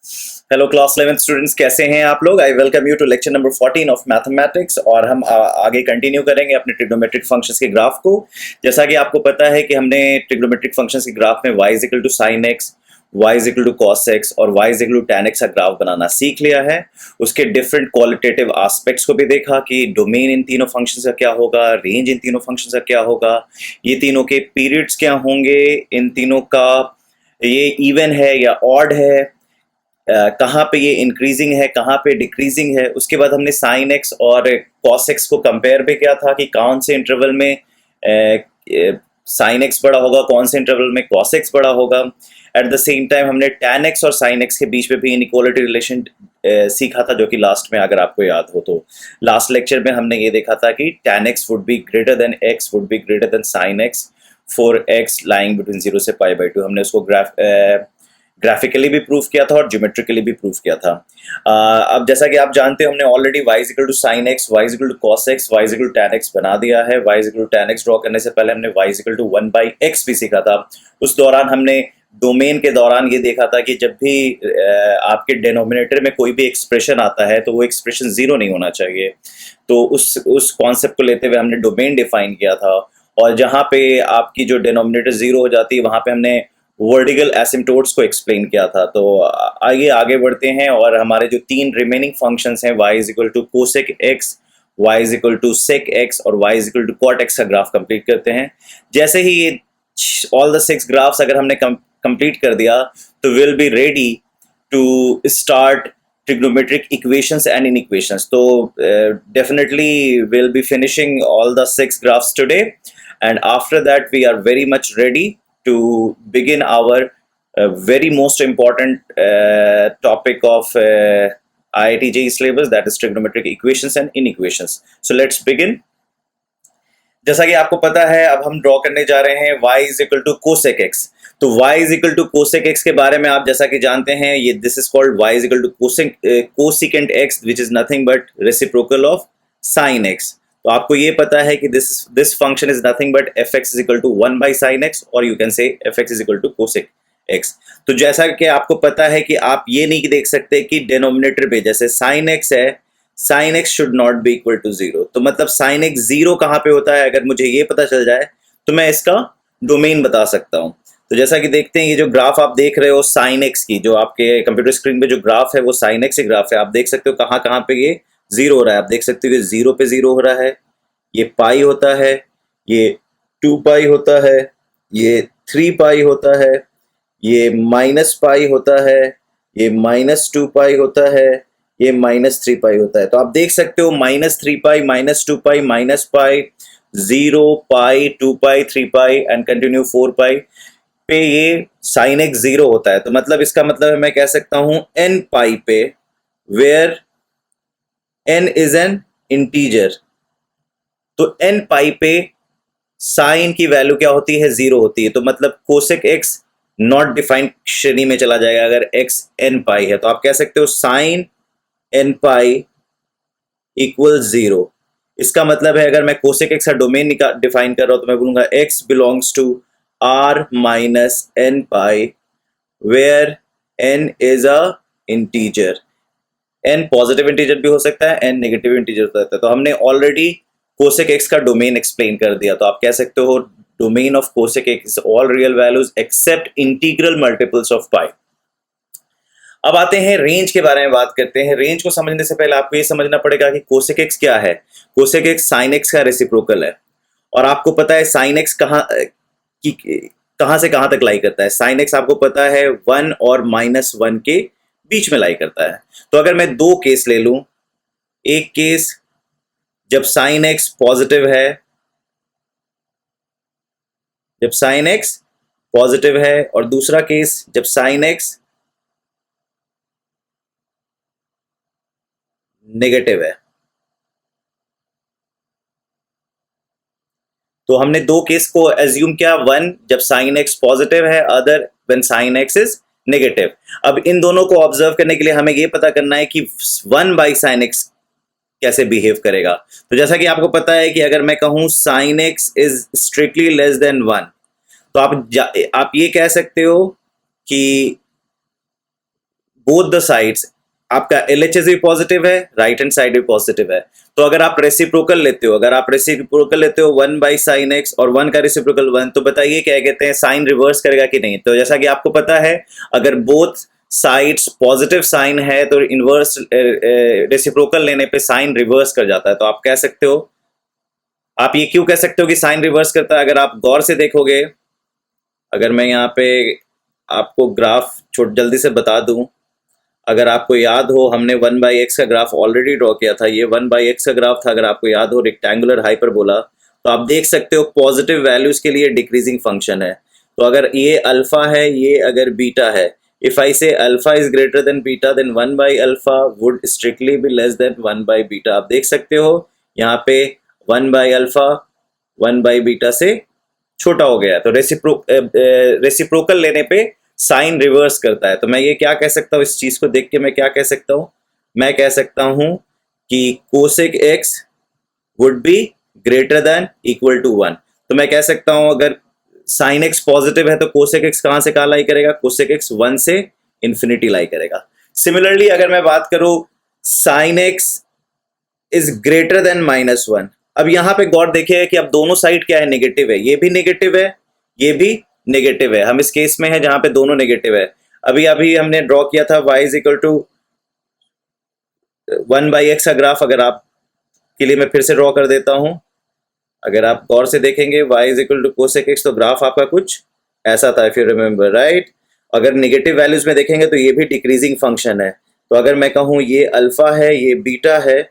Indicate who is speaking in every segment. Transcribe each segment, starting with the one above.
Speaker 1: Hello class 11 students, कैसे हैं आप लोग। I welcome you to lecture number 14 of mathematics. और हम आगे कंटिन्यू करेंगे अपने ट्रिग्नोमेट्रिक फंक्शंस के ग्राफ को। जैसा कि आपको पता है कि हमने ट्रिग्नोमेट्रिक फंक्शंस के ग्राफ में y is equal to sine x, y is equal to cos x और y is equal to tan x का ग्राफ बनाना सीख लिया है। उसके डिफरेंट क्वालिटेटिव एस्पेक्ट्स को भी देखा कि डोमेन इन तीनों फंक्शंस का क्या होगा, रेंज इन तीनों फंक्शंस का क्या होगा, ये तीनों के पीरियड्स क्या होंगे, इन तीनों का ये इवन है या ऑड है, कहाँ पे ये इंक्रीजिंग है, कहाँ पे डिक्रीजिंग है। उसके बाद हमने साइन एक्स और कॉस एक्स को कंपेयर भी किया था कि कौन से इंटरवल में साइन एक्स बड़ा होगा, कौन से इंटरवल में कॉस एक्स बड़ा होगा। एट द सेम टाइम हमने टैन एक्स और साइन एक्स के बीच में भी इनइक्वालिटी रिलेशन सीखा था, जो कि लास्ट में अगर आपको याद हो तो लास्ट लेक्चर में हमने ये देखा था कि tan x would be greater then x would be greater then sine x for x lying between 0 से π/2। हमने उसको ग्राफिकली भी प्रूफ किया था और ज्योमेट्रिकली भी प्रूफ किया था। अब जैसा कि आप जानते हो, हमने already y is equal to sine x, y is equal to cos x, y is equal to tan x बना दिया है। y is equal to tan x draw करने से पहले हमने y is equal to 1/x भी सीखा था। उस दौरान हमने डोमेन के दौरान ये देखा था कि जब भी आपके डिनोमिनेटर में कोई भी एक्सप्रेशन आता है तो वो एक्सप्रेशन जीरो नहीं होना चाहिए। तो उस कॉन्सेप्ट को लेते हुए हमने डोमेन डिफाइन किया था, और जहाँ पे आपकी जो डिनोमिनेटर जीरो हो जाती है वहाँ पे हमने वर्टिकल एसिम्टोट्स को एक्सप्लेन किया था। तो आइए आगे बढ़ते हैं और हमारे जो तीन रिमेनिंग फंक्शंस हैं y is equal to cosec x, y is equal to sec x और y is equal to cot x का ग्राफ कंप्लीट करते हैं। जैसे ही ये ऑल द 6 ग्राफ्स अगर हमने कंप्लीट कर दिया तो will be ready to start trigonometric equations and inequations. So definitely we'll be finishing all the 6 graphs today, and after that we are very much ready to begin our very most important topic of IIT JEE syllabus, that is trigonometric equations and inequations. So let's begin. जैसा कि आपको पता है, अब हम draw करने जा रहे हैं y is equal to cosec x. तो y is equal to cosec x के बारे में आप जैसा कि जानते हैं, ये this is called y is equal to cosecant x which is nothing but reciprocal of sine x. तो आपको ये पता है कि this function is nothing but f x is equal to 1/sin x, और you can say f x is equal to cosec x. तो जैसा कि आपको पता है कि आप ये नहीं देख सकते कि डिनोमिनेटर पे जैसे साइन एक्स है, sine x should not be equal to zero. तो मतलब साइन एक्स जीरो कहाँ पे होता है, अगर मुझे ये पता चल जाए तो मैं इसका डोमेन बता सकता हूँ। तो जैसा कि देखते हैं, ये जो ग्राफ आप देख रहे हो साइन एक्स की, जो आपके कंप्यूटर स्क्रीन पे जो ग्राफ है वो साइन एक्स की ग्राफ है। आप देख सकते हो कहाँ कहाँ पे ये जीरो हो रहा है। आप देख सकते हो कि 0 पे 0 हो रहा है, ये पाई होता है, ये 2 पाई होता है, ये 3 पाई होता है, ये माइनस पाई होता है, ये -2 पाई होता है, ये -3 पाई होता है। तो आप देख सकते हो -3 pi, -2 pi, minus pi, 0 pi, 2 pi, 3 pi and continue 4 pi पे ये साइन एक्स जीरो होता है। तो मतलब इसका मतलब है, मैं कह सकता हूं n पाई पे, where n is an integer, तो n पाई पे साइन की वैल्यू क्या होती है, जीरो होती है। तो मतलब कोसेक एक्स नॉट डिफाइंड श्रेणी में चला जाएगा अगर x n पाई है। तो आप कह सकते हो sine n pi equal zero. इसका मतलब है, अगर मैं कोसेक एक्स का डोमेन डिफाइन कर रहा हूं तो मैं बोलूंगा x belongs to r minus n pi, where n is a integer. n positive integer भी हो सकता है, n नेगेटिव इंटीजर हो सकता है। तो हमने ऑलरेडी कोसेक एक्स का डोमेन एक्सप्लेन कर दिया। तो आप कह सकते हो domain of cosec x all real values except integral multiples of pi. अब आते हैं रेंज के बारे में बात करते हैं। रेंज को समझने से पहले आपको ये समझना पड़ेगा कि कोसेक एक्स क्या है। कोसेक एक्स साइन एक्स का रेसिप्रोकल है, और आपको पता है साइन एक्स कहाँ से कहाँ तक लाई करता है। साइन एक्स आपको पता है 1 और -1 के बीच में लाई करता है। तो अगर मैं दो केस ले लूं, एक केस जब साइन एक्स पॉजिटिव है, जब साइन एक्स पॉजिटिव है, और दूसरा केस जब साइन एक्स नेगेटिव है। तो हमने दो केस को एज्यूम किया, वन जब साइन एक्स पॉजिटिव है, other when sine x is negative. अब इन दोनों को ऑब्जर्व करने के लिए हमें ये पता करना है कि 1/sin x कैसे बिहेव करेगा। तो जैसा कि आपको पता है कि अगर मैं कहूं sine x is strictly less than 1, तो आप ये कह सकते हो कि बोथ द साइड्स, आपका LHS भी पॉजिटिव है, राइट हैंड साइड भी पॉजिटिव है। तो अगर आप रेसिप्रोकल लेते हो, अगर आप रेसिप्रोकल लेते हो 1 बाई साइन एक्स और 1 का रेसिप्रोकल 1, तो बताइए क्या कहते हैं, साइन रिवर्स करेगा कि नहीं? तो जैसा कि आपको पता है, अगर बोथ साइड्स पॉजिटिव साइन है तो इनवर्स रेसिप्रोकल लेने पे साइन रिवर्स कर जाता है। तो आप कह सकते हो, आप ये क्यों कह सकते हो कि साइन रिवर्स करता है? अगर आप गौर से देखोगे, अगर मैं यहाँ पे आपको ग्राफ छोट जल्दी से बता दूं, अगर आपको याद हो, हमने 1 बाई एक्स का ग्राफ ऑलरेडी ड्रॉ किया था। ये 1 बाई एक्स का ग्राफ था, अगर आपको याद हो, रेक्टेंगुलर हाइपरबोला। तो आप देख सकते हो पॉजिटिव वैल्यूज के लिए डिक्रीजिंग फंक्शन है। तो अगर ये अल्फा है, ये अगर बीटा है, if I say alpha is greater than beta, then 1 by alpha would strictly be less than 1 by beta. आप देख सकते हो यहाँ पे 1 बाई अल्फा 1 बाई बीटा से छोटा हो गया। तो रेसिप्रोकल लेने पे साइन रिवर्स करता है। तो मैं ये क्या कह सकता हूँ, इस चीज को देख के मैं क्या कह सकता हूँ? मैं कह सकता हूँ कि cosec x would be greater than equal to 1। तो मैं कह सकता हूँ अगर साइन एक्स पॉजिटिव है तो कोसेक एक्स कहाँ से कहाँ लाई करेगा? कोसेक एक्स 1 से इन्फिनिटी लाई करेगा। सिमिलरली अगर मैं बात करूँ sine x is greater then -1, अब यहां पे गौर देखिएगा कि अब दोनों साइड क्या है, नेगेटिव है। ये भी नेगेटिव है, ये भी नेगेटिव है। हम इस केस में है जहां पे दोनों नेगेटिव है। अभी अभी हमने ड्रॉ किया था y is equal to 1 by x का ग्राफ। अगर आप के लिए मैं फिर से ड्रॉ कर देता हूं, अगर आप गौर से देखेंगे y is equal to cosec x, तो ग्राफ आपका कुछ ऐसा था, इफ यू रिमेंबर राइट। अगर नेगेटिव वैल्यूज में देखेंगे तो ये भी डिक्रीजिंग फंक्शन है। तो अगर मैं कहूँ ये अल्फा है, ये बीटा है,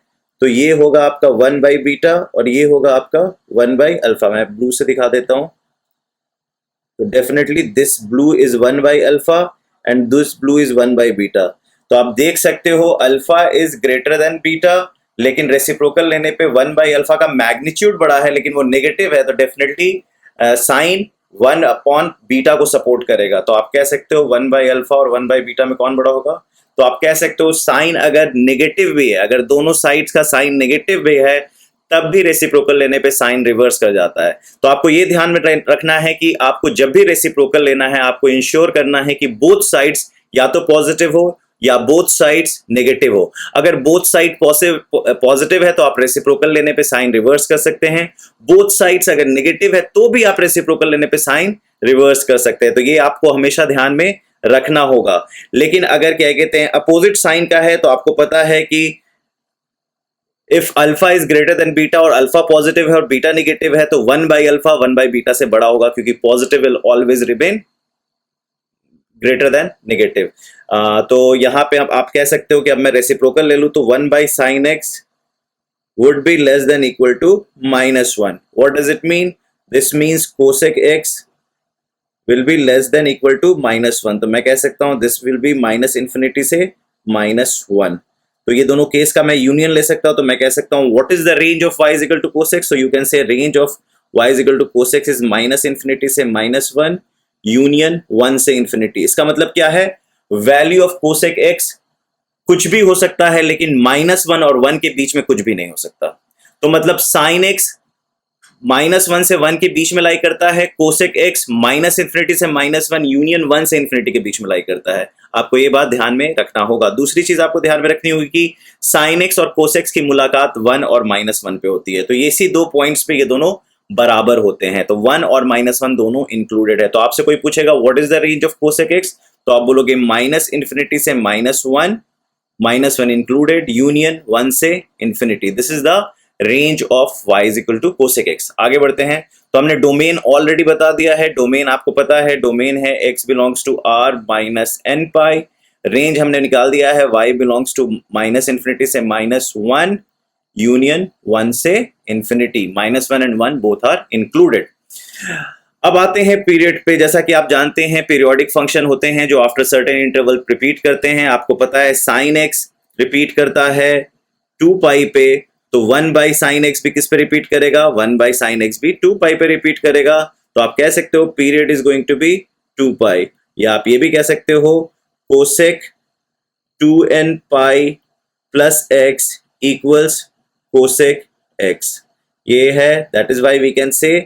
Speaker 1: तो ये होगा आपका 1 बाई बीटा और ये होगा आपका 1 बाई अल्फा। मैं ब्लू से दिखा देता हूं। तो definitely this blue is 1 by alpha and this blue is 1 by beta. तो आप देख सकते हो alpha is greater than beta, लेकिन रेसिप्रोकल लेने पे 1 बाई अल्फा का मैग्नीट्यूड बड़ा है लेकिन वो नेगेटिव है। तो डेफिनेटली साइन 1 अपॉन बीटा को सपोर्ट करेगा। तो आप कह सकते हो 1 बाई अल्फा और 1 बाई बीटा में कौन बड़ा होगा? तो आप कह सकते हो साइन अगर नेगेटिव भी है, अगर दोनों साइड्स का साइन नेगेटिव भी है, तब भी रेसिप्रोकल लेने पे साइन रिवर्स कर जाता है। तो आपको ये ध्यान में रखना है कि आपको जब भी रेसिप्रोकल लेना है, आपको इंश्योर करना है कि बोथ साइड्स या तो पॉजिटिव हो या बोथ साइड्स नेगेटिव हो। अगर बोथ साइड पॉजिटिव है तो आप रेसिप्रोकल लेने पे साइन रिवर्स कर सकते हैं। बोथ साइड्स अगर नेगेटिव है तो भी आप रेसिप्रोकल लेने पे साइन रिवर्स कर सकते हैं। तो ये आपको हमेशा ध्यान में रखना होगा। लेकिन अगर क्या कहते हैं अपोजिट साइन का है, तो आपको पता है कि if alpha is greater than beta और अल्फा पॉजिटिव है और बीटा नेगेटिव है, तो 1 बाई अल्फा 1 बाई बीटा से बड़ा होगा, क्योंकि positive will always remain greater than negative. तो यहां पे आप कह सकते हो कि अब मैं रेसिप्रोकल ले लूं तो 1 by sine x would be less than equal to -1। What does it mean? This means cosec x will be less than equal to -1। तो मैं कह सकता हूं this will be minus infinity से -1। तो ये दोनों केस का मैं यूनियन ले सकता हूं। तो मैं कह सकता हूं what is the range of y is equal to cos x? so you can say range of y is equal to cos x is minus infinity से -1 यूनियन 1 से इन्फिनिटी। इसका मतलब क्या है? वैल्यू ऑफ कोसेक x कुछ भी हो सकता है, लेकिन -1 और 1 के बीच में कुछ भी नहीं हो सकता। तो मतलब साइन x -1 से 1 के बीच में लाई करता है, कोसेक एक्स माइनस इन्फिनिटी से -1 यूनियन 1 से इन्फिनिटी के बीच में लाई करता है। आपको ये बात ध्यान में रखना होगा। दूसरी चीज आपको ध्यान में रखनी होगी कि साइन एक्स और कोसेक्स की मुलाकात 1 और -1 पे होती है। तो ये इसी दो पॉइंट्स पे ये दोनों बराबर होते हैं। तो 1 और -1 दोनों इंक्लूडेड है। तो आपसे कोई पूछेगा what is the range of cosec x, तो आप बोलोगे माइनस इन्फिनिटी से -1 इंक्लूडेड यूनियन 1 से इन्फिनिटी। This is the range of y is equal to cosec x. आगे बढ़ते हैं। तो हमने डोमेन ऑलरेडी बता दिया है। डोमेन आपको पता है, डोमेन है x belongs to r minus n pi. Range हमने निकाल दिया है y belongs to minus infinity से -1 यूनियन 1 से infinity. -1 and 1 both are included. अब आते हैं पीरियड पे। जैसा कि आप जानते हैं पीरियोडिक फंक्शन होते हैं जो आफ्टर सर्टेन इंटरवल रिपीट करते हैं। आपको पता है साइन एक्स रिपीट करता है 2 पाई पे, तो 1 बाई साइन एक्स भी किस पे रिपीट करेगा? 1 बाई साइन एक्स भी 2 पाई पे रिपीट करेगा। तो आप कह सकते हो period is going to be 2 pi, या आप ये भी कह सकते हो cosec 2n pi plus x equals cosec x. ये है, that is why we can say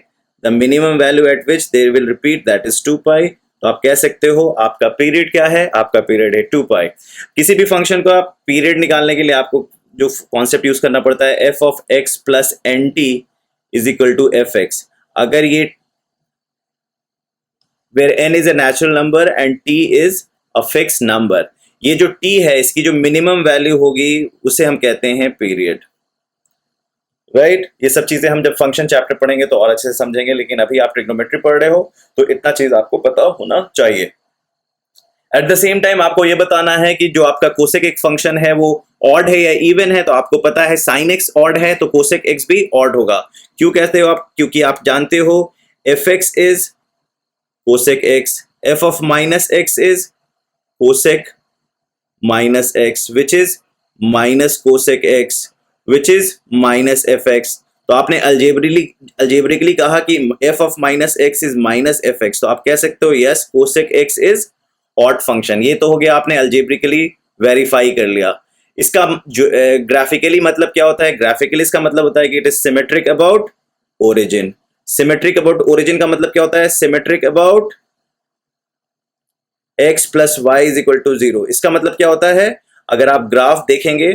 Speaker 1: the minimum value at which they will repeat, that is 2 pi. तो आप कह सकते हो आपका पीरियड क्या है, आपका पीरियड है 2 पाई। किसी भी फंक्शन का पीरियड निकालने के लिए आपको जो कॉन्सेप्ट यूज करना पड़ता है, f of x plus n t is equal to f x. अगर ये where n is a natural number and t is a fix number, ये जो टी है इसकी जो मिनिमम वैल्यू होगी उसे हम कहते हैं पीरियड, राइट। ये सब चीजें हम जब फंक्शन चैप्टर पढ़ेंगे तो और अच्छे से समझेंगे, लेकिन अभी आप ट्रिग्नोमेट्री पढ़ रहे हो तो इतना चीज आपको पता होना चाहिए। एट द सेम टाइम आपको ये बताना है कि जो आपका कोसेक एक फंक्शन है वो ऑड है या इवन है। तो आपको पता है साइन एक्स ऑड है तो कोसेक एक्स भी ऑड होगा। क्यों कहते हो आप? क्योंकि आप जानते हो F x is cosec x, F of minus x is cosec minus x which is minus cosec x which is minus F x. तो आपने अल्जेब्रिकली कहा कि F of minus x is minus F x, तो आप कह सकते हो yes cosec x is odd function. ये तो हो गया, आपने अल्जेब्रिकली वेरीफाई कर लिया। इसका जो ग्राफिकली मतलब क्या होता है? ग्राफिकली इसका मतलब होता है कि it is symmetric about origin. Symmetric about origin का मतलब क्या होता है? Symmetric about x plus y is equal to 0। इसका मतलब क्या होता है? अगर आप ग्राफ देखेंगे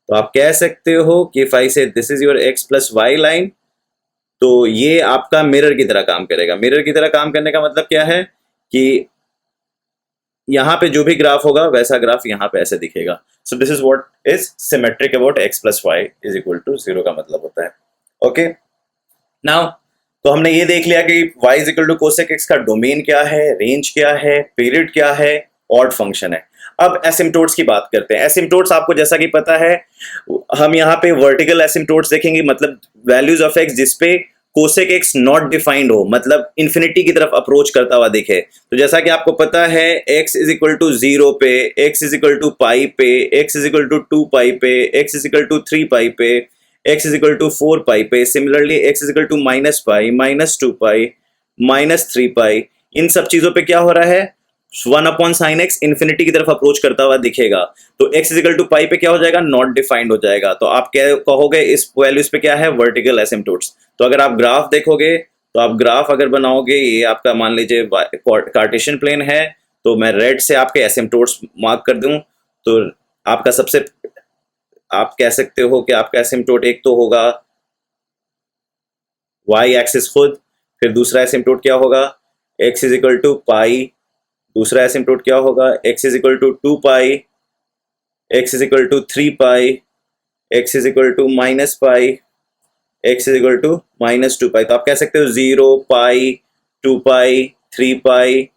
Speaker 1: तो आप कह सकते हो कि if I say this is your x plus y line, तो ये आपका मिरर की तरह काम करेगा। मिरर की तरह काम करने का मतलब क्या है कि यहां पे जो भी ग्राफ होगा वैसा ग्राफ यहां पे ऐसे दिखेगा। So this is what is symmetric about x plus y is equal to 0 का मतलब होता है। ओके, नाउ तो हमने ये देख लिया कि y is equal to cosec x का डोमेन क्या है, रेंज क्या है, पीरियड क्या है, ऑड फंक्शन है। अब एसिम्टोट्स की बात करते हैं। एसिम्टोट्स आपको जैसा कि पता है, हम यहाँ पे वर्टिकल एसिम्टोट्स देखेंगे, मतलब वैल्यूज ऑफ x जिसपे कोसेक x नॉट डिफाइंड हो, मतलब इन्फिनिटी की तरफ अप्रोच करता हुआ दिखे। तो जैसा कि आपको पता है x इज इक्वल टू 0 पे, x is equal to pi पे, x is equal to 2 pi पे, x is equal to 3 pi पे, x is equal to 4 pi पे, similarly x is equal to minus pi, minus 2 pi, minus 3 pi. इन सब चीजों पे क्या हो रहा है? 1 अपॉन साइन एक्स इन्फिनिटी की तरफ अप्रोच करता हुआ दिखेगा। तो x इजिकल टू पाई पे क्या हो जाएगा? नॉट डिफाइंड हो जाएगा। तो आप क्या कहोगे इस वैल्यूज पे? क्या है? वर्टिकल एसिम्पटोट्स। तो अगर आप ग्राफ देखोगे, तो आप ग्राफ अगर बनाओगे, ये आपका मान लीजिए कार्टेशियन प्लेन है, तो मैं रेड से आपके एसिम्पटोट्स मार्क कर दूं, तो आपका सबसे आप कह सकते हो कि आपका एसिम्पटोट एक तो होगा y एक्सिस खुद, फिर दूसरा एसिम्पटोट क्या होगा? x is equal to pi, दूसरा एसिम्पटोट क्या होगा? x is equal to 2 pi, x is equal to 3 pi, x is equal to minus pi, x is equal to minus 2 pi. तो आप कह सकते हो 0 पाई, 2 पाई, 3 पाई,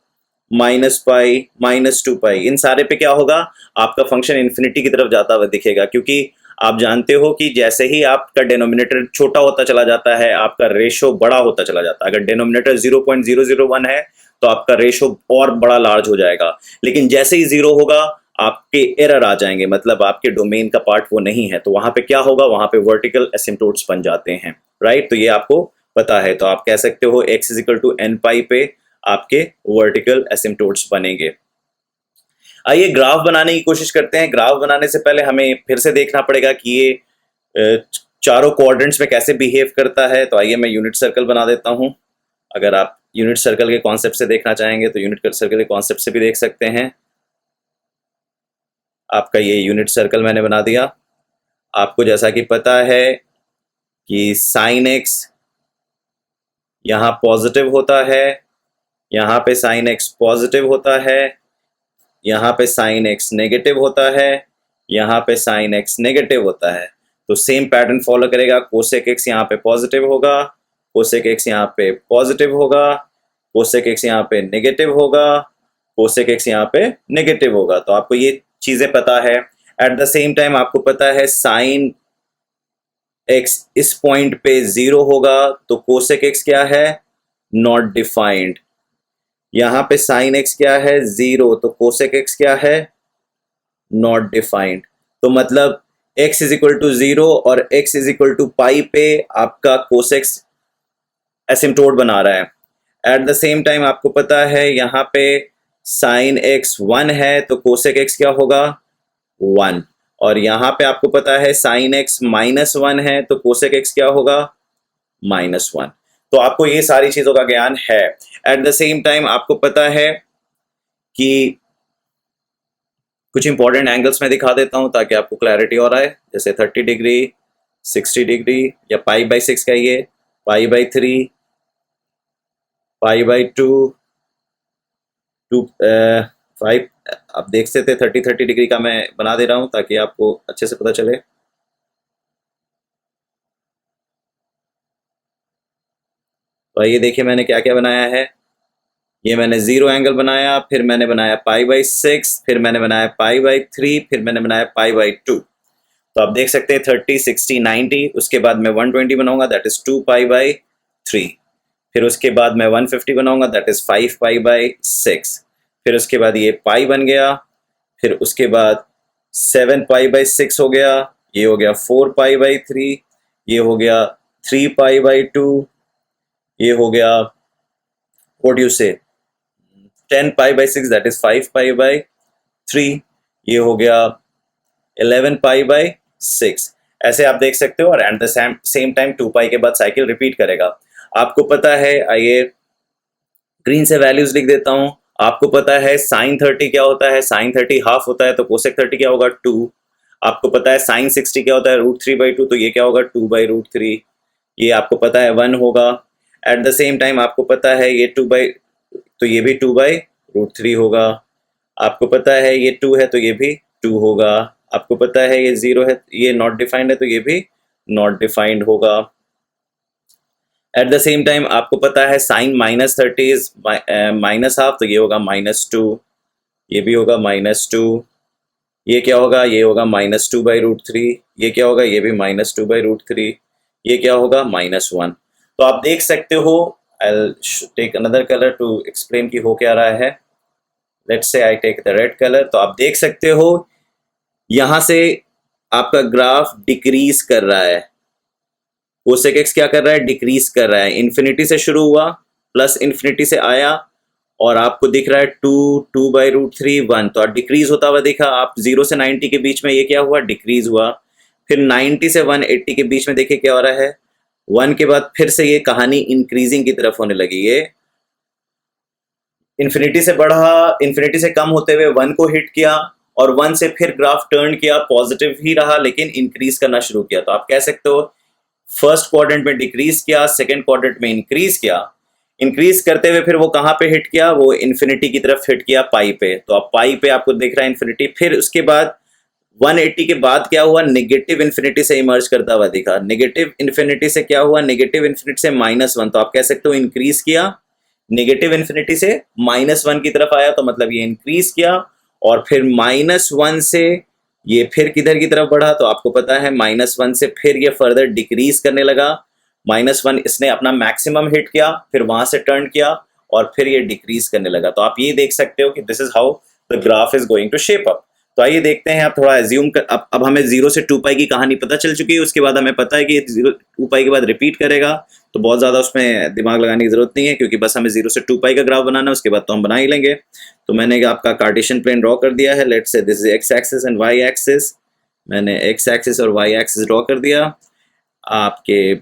Speaker 1: माइनस पाई, माइनस 2 पाई। इन सारे पे क्या होगा? आपका फंक्शन इन्फिनिटी की तरफ जाता हुआ दिखेगा, क्योंकि आप जानते हो कि जैसे ही आपका डिनोमिनेटर छोटा होता चला जाता है, आपका रेशो बड़ा होता चला जाता है। अगर डिनोमिनेटर 0.001 है तो आपका रेशो और बड़ा लार्ज हो जाएगा, लेकिन जैसे ही 0 होगा आपके एरर आ जाएंगे, मतलब आपके डोमेन का पार्ट वो नहीं है, तो वहां पे क्या होगा? वहां पे वर्टिकल एसिम्पटोट्स बन जाते हैं, राइट। तो ये आपको पता है। तो आप कह सकते हो x is equal to n pi पे आपके वर्टिकल एसिम्पटोट्स बनेंगे। आइए ग्राफ बनाने की कोशिश करते हैं। ग्राफ बनाने से पहले हमें फिर से देखना पड़ेगा कि ये चारों क्वाड्रेंट्स में कैसे बिहेव करता है। तो आइए मैं यूनिट सर्कल बना देता हूं। अगर आप यूनिट सर्कल के कॉन्सेप्ट से देखना चाहेंगे तो यूनिट सर्कल के कॉन्सेप्ट से भी देख सकते हैं। आपका ये यूनिट सर्कल मैंने बना दिया। आपको जैसा कि पता है कि साइन एक्स यहाँ पॉजिटिव होता है, यहाँ पे साइन एक्स पॉजिटिव होता है, यहाँ पे साइन एक्स नेगेटिव होता है, यहाँ पे साइन एक्स नेगेटिव होता है। तो सेम पैटर्न फॉलो करेगा। कोसेक एक्स यहाँ पे पॉजिटिव होगा, कोसेक एक्स यहाँ पे पॉजिटिव होगा, कोसेक एक्स यहाँ पे नेगेटिव होगा, कोसेक एक्स यहाँ पे नेगेटिव होगा। तो आपको ये चीजें पता है। एट द सेम टाइम आपको पता है साइन एक्स इस पॉइंट पे 0 होगा, तो कोसेक एक्स क्या है? Not defined. यहाँ पे साइन एक्स क्या है? 0, तो कोसेक एक्स क्या है? Not defined. तो मतलब x इज इक्वल टू 0 और x is equal to pi पे आपका कोसेक्स एसिम्पटोट बना रहा है। एट द सेम टाइम आपको पता है यहाँ पे साइन x 1 है, तो कोसेक x क्या होगा? 1। और यहाँ पे आपको पता है साइन x माइनस 1 है, तो कोसेक x क्या होगा? माइनस 1। तो आपको ये सारी चीज़ों का ज्ञान है। एट द सेम टाइम आपको पता है कि कुछ इंपॉर्टेंट एंगल्स मैं दिखा देता हूँ ताकि आपको क्लैरिटी और आए, जैसे 30 डिग्री, 60 डिग्री, या पाई/6 का ये, पाई/3, पाई/2, 5। आप देख सकते 30 डिग्री का मैं बना दे रहा हूँ ताकि आपको अच्छे से पता चले। तो ये देखिए मैंने क्या क्या बनाया है। ये मैंने 0 एंगल बनाया, फिर मैंने बनाया पाई/6, फिर मैंने बनाया पाई/3, फिर मैंने बनाया पाई/2। तो आप देख सकते हैं 30, 60, 90, उसके बाद मैं 120 बनाऊंगा, दैट इज 2 पाई/3। फिर उसके बाद मैं 150 बनाऊंगा, दैट इज 5 पाई/6। फिर उसके बाद ये पाई बन गया, फिर उसके बाद 7 पाई/6 हो गया, ये हो गया 4 पाई/3, ये हो गया 3 पाई/2, ये हो गया व्हाट यू से 10 पाई/6, दैट इज 5 पाई/3, ये हो गया 11 पाई/6। ऐसे आप देख सकते हो, और एट द सेम टाइम 2 पाई के बाद साइकिल रिपीट करेगा। आपको पता है, आइए ग्रीन से वैल्यूज लिख देता हूँ। आपको पता है साइन 30 क्या होता है, साइन 30 हाफ होता है, तो कोसेक 30 क्या होगा 2। आपको पता है साइन 60 क्या होता है, √3/2, तो ये क्या होगा 2/√3। ये आपको पता है 1 होगा। एट द सेम टाइम आपको पता है ये 2 तो ये भी 2/√3 होगा। आपको पता है ये 2 है तो ये भी 2 होगा। आपको पता है ये 0 है, ये नॉट डिफाइंड है, तो ये भी नॉट डिफाइंड होगा। एट द सेम टाइम आपको पता है साइन -30 इज -हाफ, तो ये होगा -2, ये भी होगा -2। ये क्या होगा, ये होगा -2/√3। ये क्या होगा, ये भी -2/√3। ये क्या होगा, -1। तो आप देख सकते हो, I take another colour to explain कि हो क्या रहा है। Let's say I take the red colour. तो आप देख सकते हो यहां से आपका ग्राफ डिक्रीज कर रहा है। कोसेक एक्स क्या कर रहा है, डिक्रीज कर रहा है। इन्फिनिटी से शुरू हुआ, प्लस इन्फिनिटी से आया, और आपको दिख रहा है 2/√3, 1। तो आप डिक्रीज होता हुआ देखा। आप 0 से 90 के बीच में ये क्या हुआ, डिक्रीज हुआ। फिर 90 से 180 के बीच में देखिए क्या हो रहा है, 1 के बाद फिर से ये कहानी इंक्रीजिंग की तरफ होने लगी। ये इन्फिनिटी से बढ़ा, इन्फिनिटी से कम होते हुए 1 को हिट किया, और 1 से फिर ग्राफ टर्न किया, पॉजिटिव ही रहा लेकिन इंक्रीज करना शुरू किया। तो आप कह सकते हो फर्स्ट क्वाड्रेंट में डिक्रीज किया, सेकंड क्वाड्रेंट में इंक्रीज किया। इंक्रीज करते हुए फिर वो कहाँ पे हिट किया, वो इन्फिनिटी की तरफ हिट किया, पाई पे। तो अब पाई पे आपको दिख रहा है इन्फिनिटी। फिर उसके बाद 180 के बाद क्या हुआ, नेगेटिव इन्फिनिटी से इमर्ज करता हुआ दिखा। नेगेटिव इन्फिनिटी से क्या हुआ, नेगेटिव इन्फिनिटी से -1। तो आप कह सकते हो इंक्रीज किया, नेगेटिव इन्फिनिटी से -1 की तरफ आया, तो मतलब ये इंक्रीज किया। और फिर -1 से ये फिर किधर की तरफ बढ़ा, तो आपको पता है -1 से फिर ये फर्दर डिक्रीज करने लगा। -1 इसने अपना मैक्सिमम हिट किया, फिर वहां से टर्न किया, और फिर ये डिक्रीज करने लगा। तो आप ये देख सकते हो कि this is how the graph is going to shape up. तो आइए देखते हैं, आप थोड़ा एज्यूम कर, अब हमें 0 से 2 पाई की कहानी पता चल चुकी है। उसके बाद हमें पता है कि 2 पाई के बाद रिपीट करेगा, तो बहुत ज़्यादा उसमें दिमाग लगाने की ज़रूरत नहीं है, क्योंकि बस हमें 0 से 2 पाई का ग्राफ बनाना है, उसके बाद तो हम बना ही लेंगे। तो मैंने आपका कार्टेशियन प्लेन ड्रॉ कर दिया है। Let's say this is x axis and y axis. मैंने एक्स एक्सिस और वाई एक्सिस ड्रॉ कर दिया। आपके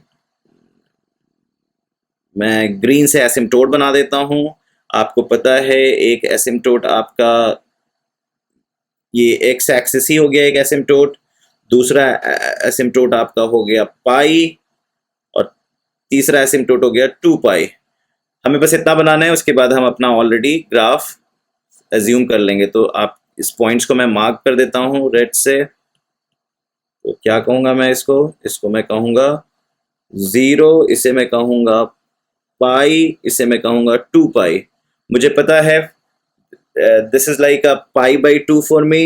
Speaker 1: मैं ग्रीन से एसिम्टोट बना देता हूँ। आपको पता है एक एसिम्टोट आपका ये एक्स एक्सिस ही हो गया एक एसिम्टोट, दूसरा एसिम्टोट आपका हो गया पाई, और तीसरा एसिम्टोट हो गया 2 पाई। हमें बस इतना बनाना है, उसके बाद हम अपना ऑलरेडी ग्राफ एज्यूम कर लेंगे। तो आप इस पॉइंट्स को मैं मार्क कर देता हूँ रेड से। तो क्या कहूँगा मैं इसको, इसको मैं कहूँगा 0, इसे मैं कहूँगा पाई, इसे मैं कहूँगा 2 पाई। मुझे पता है this is like a pi by two for me,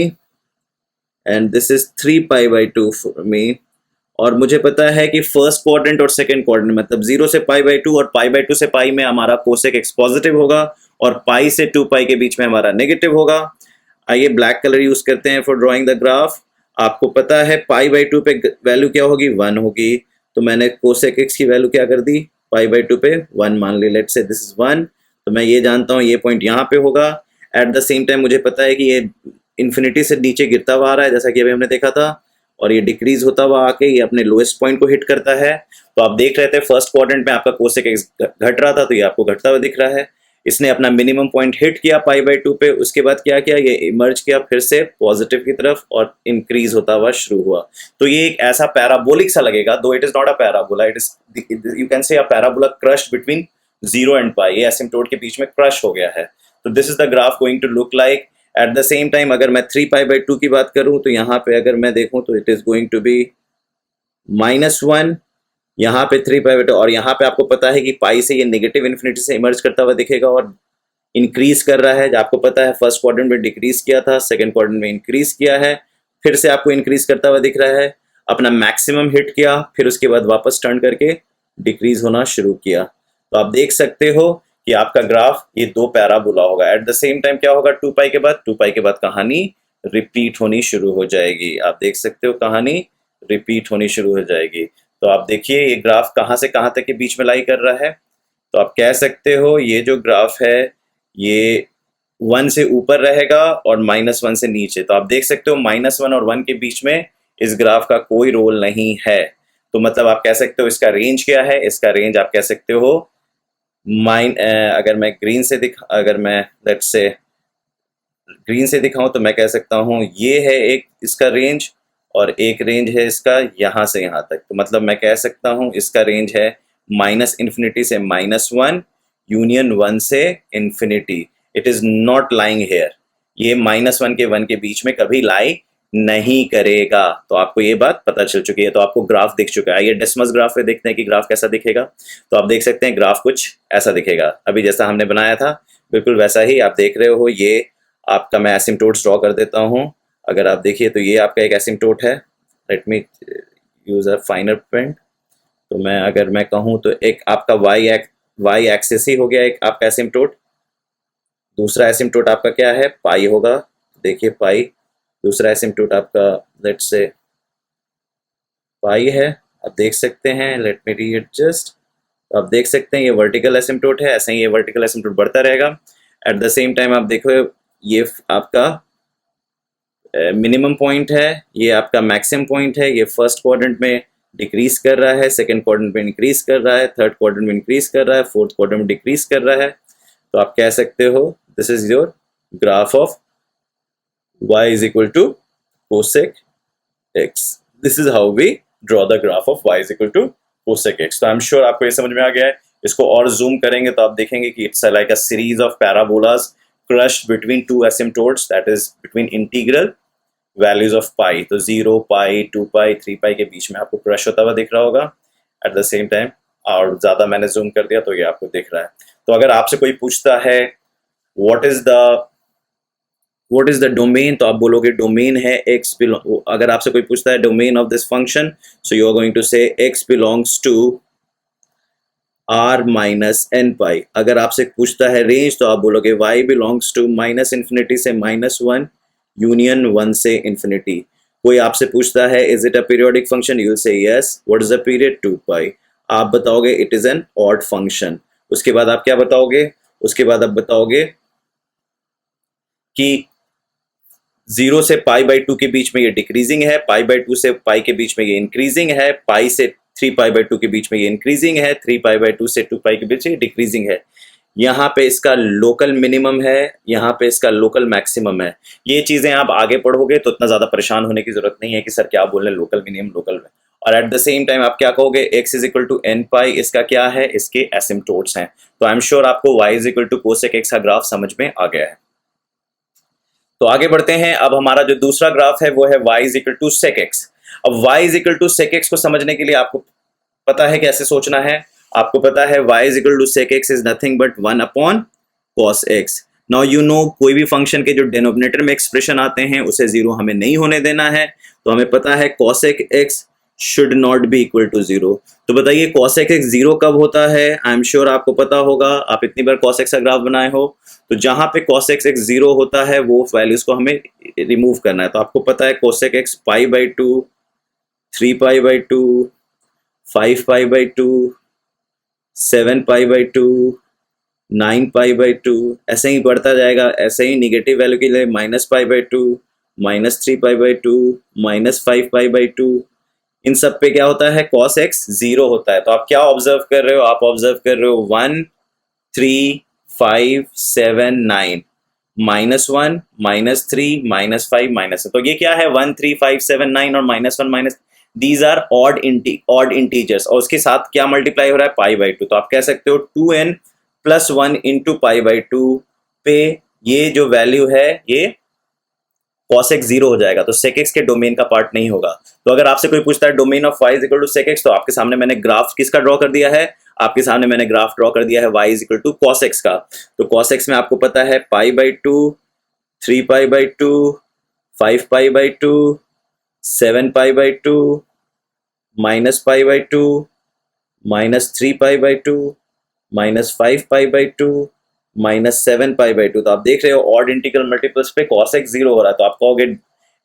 Speaker 1: and this is 3 pi by two for me. और मुझे पता है कि फर्स्ट क्वाड्रेंट और सेकंड क्वाड्रेंट, मतलब 0 से पाई/2 और पाई/2 से पाई में हमारा कोसेक एक्स पॉजिटिव होगा, और पाई से 2 पाई के बीच में हमारा नेगेटिव होगा। आइए ब्लैक कलर यूज करते हैं फॉर ड्राइंग द ग्राफ। आपको पता है पाई/2 पे वैल्यू क्या होगी, 1 होगी। तो मैंने कोसेक एक्स की वैल्यू क्या कर दी, पाई/2 पे 1 मान ली। लेट्स से दिस इज 1, तो मैं ये जानता हूँ ये पॉइंट यहाँ पे होगा। एट द सेम टाइम मुझे पता है कि ये इन्फिनिटी से नीचे गिरता हुआ आ रहा है, जैसा कि अभी हमने देखा था। और ये डिक्रीज होता हुआ आके ये अपने लोएस्ट पॉइंट को हिट करता है। तो आप देख रहे थे फर्स्ट क्वाड्रेंट में आपका कोसेक एक्स घट रहा था, तो ये आपको घटता हुआ दिख रहा है। इसने अपना मिनिमम पॉइंट हिट किया π/2 पे, उसके बाद क्या किया, ये इमर्ज किया फिर से पॉजिटिव की तरफ और इंक्रीज होता हुआ शुरू हुआ। तो ये एक ऐसा पैराबोलिक सा लगेगा, दो it is not a parabola, it is you can से a parabola crushed between 0 and pi, ये एसिम्प्टोट के बीच में क्रश हो गया है। तो this is the graph going to look like. At the same time अगर मैं 3π/2 की बात करूं तो यहाँ पे अगर मैं देखूं तो it is going to be -1, यहाँ पे 3π/2, और यहाँ पे आपको पता है कि पाई से ये नेगेटिव इन्फिनिटी से इमर्ज करता हुआ दिखेगा और इंक्रीज कर रहा है। आपको पता है फर्स्ट क्वाड्रेंट में डिक्रीज किया था, सेकंड क्वाड्रेंट में इंक्रीज किया है, फिर से आपको इंक्रीज करता हुआ दिख रहा है, अपना मैक्सिमम हिट किया, फिर उसके बाद वापस टर्न करके डिक्रीज होना शुरू किया। तो आप देख सकते हो कि आपका ग्राफ ये दो पैराबोला होगा। एट द सेम टाइम क्या होगा, 2π के बाद, 2π के बाद कहानी रिपीट होनी शुरू हो जाएगी। आप देख सकते हो कहानी रिपीट होनी शुरू हो जाएगी। तो आप देखिए ये ग्राफ कहाँ से कहाँ तक के बीच में लाई कर रहा है। तो आप कह सकते हो ये जो ग्राफ है ये 1 से ऊपर रहेगा और -1 से नीचे। तो आप देख सकते हो -1 और 1 के बीच में इस ग्राफ का कोई रोल नहीं है। तो मतलब आप कह सकते हो इसका रेंज क्या है, इसका रेंज आप कह सकते हो अगर मैं ग्रीन से अगर मैं लेट्स से ग्रीन से दिखाऊं तो मैं कह सकता हूं ये है एक इसका रेंज, और एक रेंज है इसका यहाँ से यहाँ तक। तो मतलब मैं कह सकता हूं इसका रेंज है -∞ से -1 यूनियन 1 से infinity. It is not lying here, ये -1 के 1 के बीच में कभी लाई नहीं करेगा। तो आपको ये बात पता चल चुकी है। तो आपको ग्राफ दिख चुका है। ये डेसिमस ग्राफ पे देखते हैं कि ग्राफ कैसा दिखेगा। तो आप देख सकते हैं ग्राफ कुछ ऐसा दिखेगा, अभी जैसा हमने बनाया था बिल्कुल वैसा ही आप देख रहे हो। ये आपका मैं एसिम्प्टोट ड्रॉ कर देता हूँ। अगर आप देखिए तो ये आपका एक एसिम्प्टोट है। Let me use a finer pen. तो मैं कहूँ तो एक आपका वाई एक्सिस ही हो गया एक आपका एसिम्प्टोट। दूसरा एसिम्प्टोट आपका क्या है, पाई होगा। देखिए पाई, दूसरा एसिम्प्टोट आपका लेट्स से पाई है। आप देख सकते हैं, लेट मी रीएडजस्ट। तो आप देख सकते हैं ये वर्टिकल एसिम्प्टोट है, ऐसे ही ये वर्टिकल एसिम्प्टोट बढ़ता रहेगा। एट द सेम टाइम आप देखो ये आपका मिनिमम पॉइंट है, ये आपका मैक्सिमम पॉइंट है। ये फर्स्ट क्वाड्रेंट में डिक्रीज कर रहा है, सेकंड क्वाड्रेंट में इंक्रीज कर रहा है, थर्ड क्वाड्रेंट में इंक्रीज कर रहा है, फोर्थ क्वाड्रेंट में डिक्रीज कर रहा है। तो आप कह सकते हो this is your graph of y is equal to cosec x. This is how we draw the graph of y is equal to cosec x. तो I'm sure आपको ये समझ में आ गया है। इसको और जूम करेंगे तो आप देखेंगे कि it's like a series of parabolas crushed between two asymptotes, that is between integral values of pi. तो 0, पाई, 2π, 3π के बीच में आपको क्रश होता हुआ दिख रहा होगा एट द सेम टाइम। और ज़्यादा मैंने जूम कर दिया तो ये आपको दिख रहा है। तो अगर आपसे कोई पूछता है what is the domain, तो आप बोलोगे डोमेन है x अगर आपसे कोई पूछता है domain of this function, so you are going to say x belongs to r minus n pi. अगर आपसे पूछता है रेंज तो आप बोलोगे y बिलोंग्स टू -∞ से -1 यूनियन 1 से इन्फिनिटी। कोई आपसे पूछता है is it a periodic function, you will say yes. What is the period, 2π। आप बताओगे it is an odd function. उसके बाद आप क्या बताओगे, उसके बाद आप बताओगे कि 0 से π/2 के बीच में ये डिक्रीजिंग है, π/2 से पाई के बीच में ये इंक्रीजिंग है, पाई से 3π/2 के बीच में ये इंक्रीजिंग है, 3π/2 से 2π के बीच ये डिक्रीजिंग है। यहाँ पे इसका लोकल मिनिमम है, यहाँ पे इसका लोकल मैक्सिमम है। ये चीज़ें आप आगे पढ़ोगे तो इतना ज़्यादा परेशान होने की जरूरत नहीं है कि सर क्या बोल रहे हैं लोकल मिनिमम लोकल में। और एट द सेम टाइम आप क्या कहोगे, x is equal to n pi, इसका क्या है, इसके एसिम्प्टोट्स हैं। तो आई एम श्योर आपको y is equal to cosec x का ग्राफ समझ में आ गया है। तो आगे बढ़ते हैं। अब हमारा जो दूसरा ग्राफ है वो है y is equal to sec x. अब y is equal to sec x को समझने के लिए आपको पता है कैसे सोचना है। आपको पता है y is equal to sec x is nothing but 1 upon cos x. Now you know कोई भी फंक्शन के जो डिनोमिनेटर में एक्सप्रेशन आते हैं उसे जीरो हमें नहीं होने देना है। तो हमें पता है cosec x should not be equal to zero. तो बताइए कॉसेक एक्स जीरो कब होता है। आई एम श्योर आपको पता होगा, आप इतनी बार कॉसेक का ग्राफ बनाए हो। तो जहां पे कॉसेक एक्स जीरो होता है वो वैल्यूज को हमें रिमूव करना है। तो आपको पता है कॉसेक एक्स π/2, 3π/2, 5π/2, 7π/2, 9π/2, ऐसे ही बढ़ता जाएगा। ऐसे ही निगेटिव वैल्यू के लिए -π/2, -3π/2 -5π/2, इन सब पे क्या होता है, cos x 0 होता है। तो आप क्या ऑब्जर्व कर रहे हो, आप ऑब्जर्व कर रहे हो 1 3 5 7 9, -1 -3 -5 -, तो ये क्या है 1 3 5 7 9 और -1 minus, these are odd integers, और उसके साथ क्या मल्टीप्लाई हो रहा है, π/2। तो आप कह सकते हो 2n+1 इंटू π/2 पे ये जो वैल्यू है ये cos x 0 हो जाएगा, तो sec x के डोमेन का पार्ट नहीं होगा। तो अगर आपसे कोई पूछता है domain of y is equal to sec x, तो आपके सामने मैंने ग्राफ किसका ड्रॉ कर दिया है, आपके सामने मैंने ग्राफ ड्रॉ कर दिया है y is equal to cos x का। तो cos x में आपको पता है π/2, 3π/2, 5π/2, 7π/2, -π/2, -3π/2, -5π/2, -7π/2। तो आप देख रहे हो ऑड इंटीग्रल मल्टीपल्स पे cos x 0 हो रहा है, तो आप कहोगे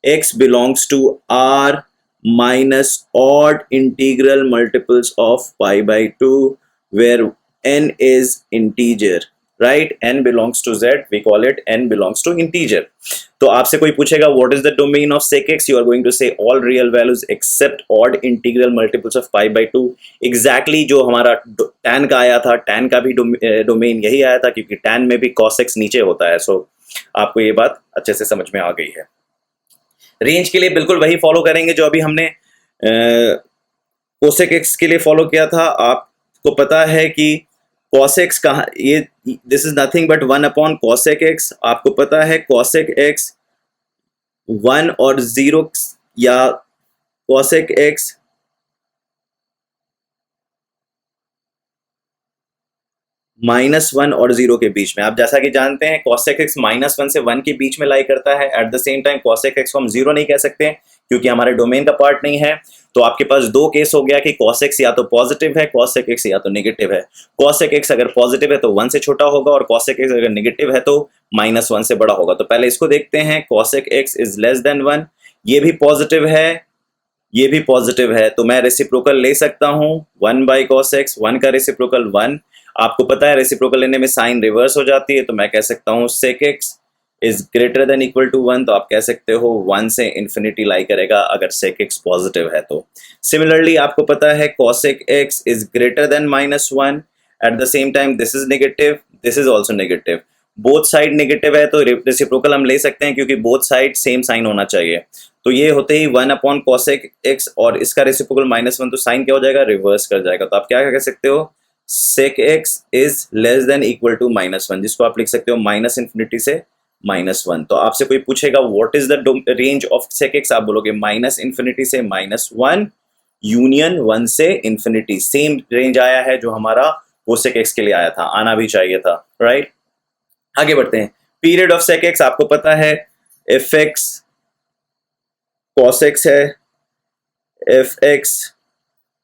Speaker 1: x belongs to r minus odd integral multiples of π/2 where n is integer, right? n belongs to z, we call it n belongs to integer। तो आपसे कोई पूछेगा what is the domain of sec x, you are going to say all real values except odd integral multiples of π/2। exactly जो हमारा tan का आया था, tan का भी डोमेन यही आया था, क्योंकि tan में भी cos x नीचे होता है। सो आपको ये बात अच्छे से समझ में आ गई है। रेंज के लिए बिल्कुल वही फॉलो करेंगे जो अभी हमने cosec x के लिए फॉलो किया था। आपको पता है कि cos x कहाँ, ये this is nothing but 1 cosec x। आपको पता है cosec x 1 और 0 या cosec x -1 और 0 के बीच में। आप जैसा कि जानते हैं cosec x -1 से 1 के बीच में लाई करता है। At the same time cosec x को हम 0 नहीं कह सकते क्योंकि हमारे डोमेन का पार्ट नहीं है। तो आपके पास दो केस हो गया कि cos x या तो पॉजिटिव है, cosec x या तो नेगेटिव है। cosec x अगर पॉजिटिव है तो 1 से छोटा होगा, और cosec x अगर नेगेटिव है तो -1 से बड़ा होगा। तो पहले इसको देखते हैं, cosec x is less than 1, ये भी पॉजिटिव है, ये भी पॉजिटिव है, तो मैं रेसिप्रोकल ले सकता हूं 1/cos x, 1 का रेसिप्रोकल 1। आपको पता है रेसिप्रोकल लेने में साइन रिवर्स हो जाती है, तो मैं कह सकता हूं sec x is greater than equal to 1। तो आप कह सकते हो 1 से इन्फिनिटी लाई करेगा अगर sec x पॉजिटिव है तो। सिमिलरली आपको पता है cosec x is greater then -1। Eight the same time this is negative, this is also negative, both side negative है, तो रेसिप्रोकल हम ले सकते हैं क्योंकि बोथ साइड सेम साइन होना चाहिए। तो ये होते ही 1 cosec x और इसका रेसिप्रोकल -1, तो साइन क्या हो जाएगा, रिवर्स कर जाएगा। तो आप क्या कह सकते हो, sec x is less than equal to -1, जिसको आप लिख सकते हो -∞ से -1। तो आपसे कोई पूछेगा what is the range of sec x, आप बोलोगे -∞ से -1 यूनियन 1 से इन्फिनिटी। सेम रेंज आया है जो हमारा cosec x के लिए आया था, आना भी चाहिए था, राइट? आगे बढ़ते हैं। पीरियड ऑफ sec x आपको पता है fx cos x है, fx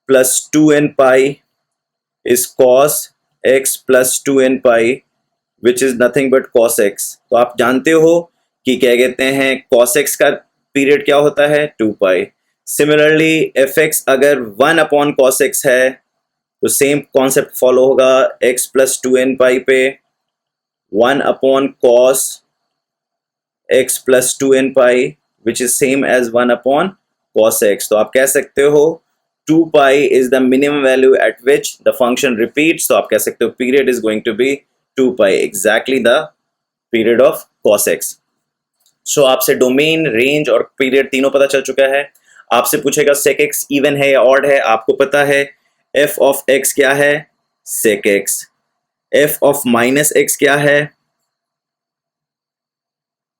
Speaker 1: plus 2n pi is cos x plus 2n pi which is nothing but cos x। तो आप जानते हो कि क्या कहते हैं cos x का पीरियड क्या होता है, 2 पाई। सिमिलरली fx अगर 1 cos x है तो सेम कॉन्सेप्ट फॉलो होगा, x प्लस 2n पाई पे 1 cos x plus 2n pi which is same as 1 cos x। तो आप कह सकते हो 2 pi is the minimum value at which the function repeats। तो आप कह सकते हो period is going to be 2 pi, exactly the period of cos x। सो आपसे डोमेन, रेंज और पीरियड तीनों पता चल चुका है। आपसे पूछेगा sec x इवन है या ऑड है। आपको पता है f of x क्या है, sec x। f of minus x क्या है,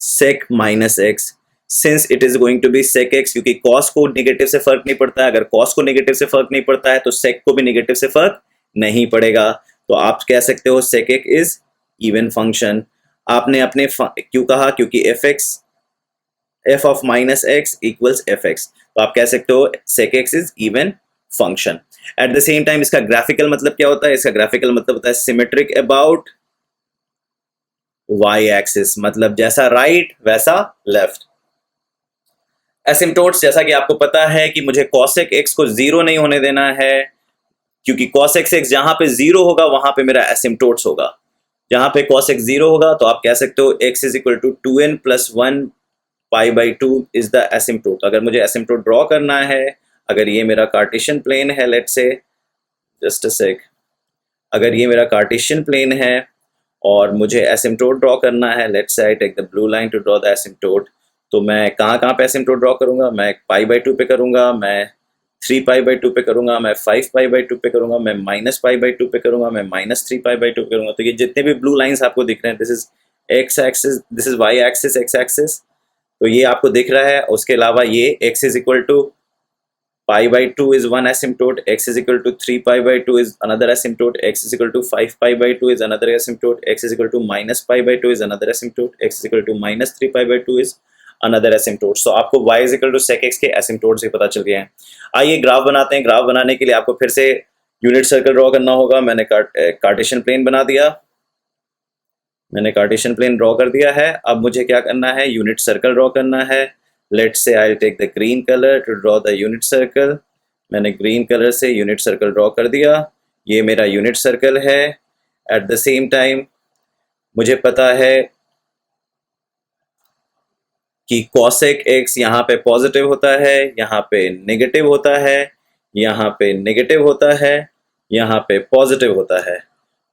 Speaker 1: sec minus x। Since it is going to be sec x, क्योंकि cos को नेगेटिव से फर्क नहीं पड़ता है, अगर cos को नेगेटिव से फर्क नहीं पड़ता है तो sec को भी नेगेटिव से फर्क नहीं पड़ेगा। तो आप कह सकते हो sec x is even function. आपने अपने क्यों कहा, क्योंकि f of minus x equals fx, तो आप कह सकते हो sec x is even function. Eight the same time इसका ग्राफिकल मतलब क्या होता है, इसका ग्राफिकल मतलब होता है सिमेट्रिक अबाउट y एक्सिस, मतलब जैसा राइट वैसा लेफ्ट। एसिम्प्टोट्स, जैसा कि आपको पता है कि मुझे cosec x को 0 नहीं होने देना है, क्योंकि cosec x जहां पे 0 होगा वहां पे मेरा एसिम्प्टोट्स होगा। जहां पे cosec 0 होगा तो आप कह सकते हो x is equal to 2n plus 1 pi by two is the asymptote. अगर मुझे एसिम्प्टोट ड्रॉ करना है, अगर ये मेरा कार्टेशियन प्लेन है, let's say, just a sec, अगर ये मेरा कार्टेशियन प्लेन है और मुझे एसिम्प्टोट ड्रॉ करना है, let's say I take the blue line to draw the asymptote, तो मैं कहाँ कहाँ पे एसिम्प्टोट ड्रॉ करूँगा? मैं पाई बाई टू पे करूँगा, मैं 3 पाई बाई टू पे करूँगा, मैं 5 पाई बाई टू पे करूँगा, मैं माइनस पाई बाई टू पे करूँगा, मैं -3 पाई बाई टू पे करूँगा। तो ये जितने भी ब्लू लाइन्स आपको दिख रहे हैं, this is x axis, this is y axis, x axis, तो ये आपको दिख रहा है। उसके अलावा ये x is equal to pi by two is one asymptote, x is equal to 3 pi by two is another asymptote, x is equal to 5 pi by two is another asymptote, x is equal to minus pi by two is another asymptote, x is equal to -3 pi by two is another asymptote. So आपको y is equal to sec x के asymptote से पता चल गए हैं। आइए graph बनाते हैं। ग्राफ बनाने के लिए आपको फिर से यूनिट सर्कल ड्रॉ करना होगा। मैंने कार्टेशियन प्लेन बना दिया, मैंने कार्टेशियन प्लेन ड्रॉ कर दिया है। अब मुझे क्या करना है? यूनिट सर्कल ड्रॉ करना है। Let's say I take the green colour to draw the unit circle. मैंने ग्रीन कलर से यूनिट सर्कल ड्रॉ कर दिया। ये मेरा यूनिट सर्कल है। एट द सेम टाइम मुझे पता है कि कॉसेक एक्स यहाँ पे पॉजिटिव होता है, यहाँ पे नेगेटिव होता है, यहाँ पे नेगेटिव होता है, यहाँ पे पॉजिटिव होता है।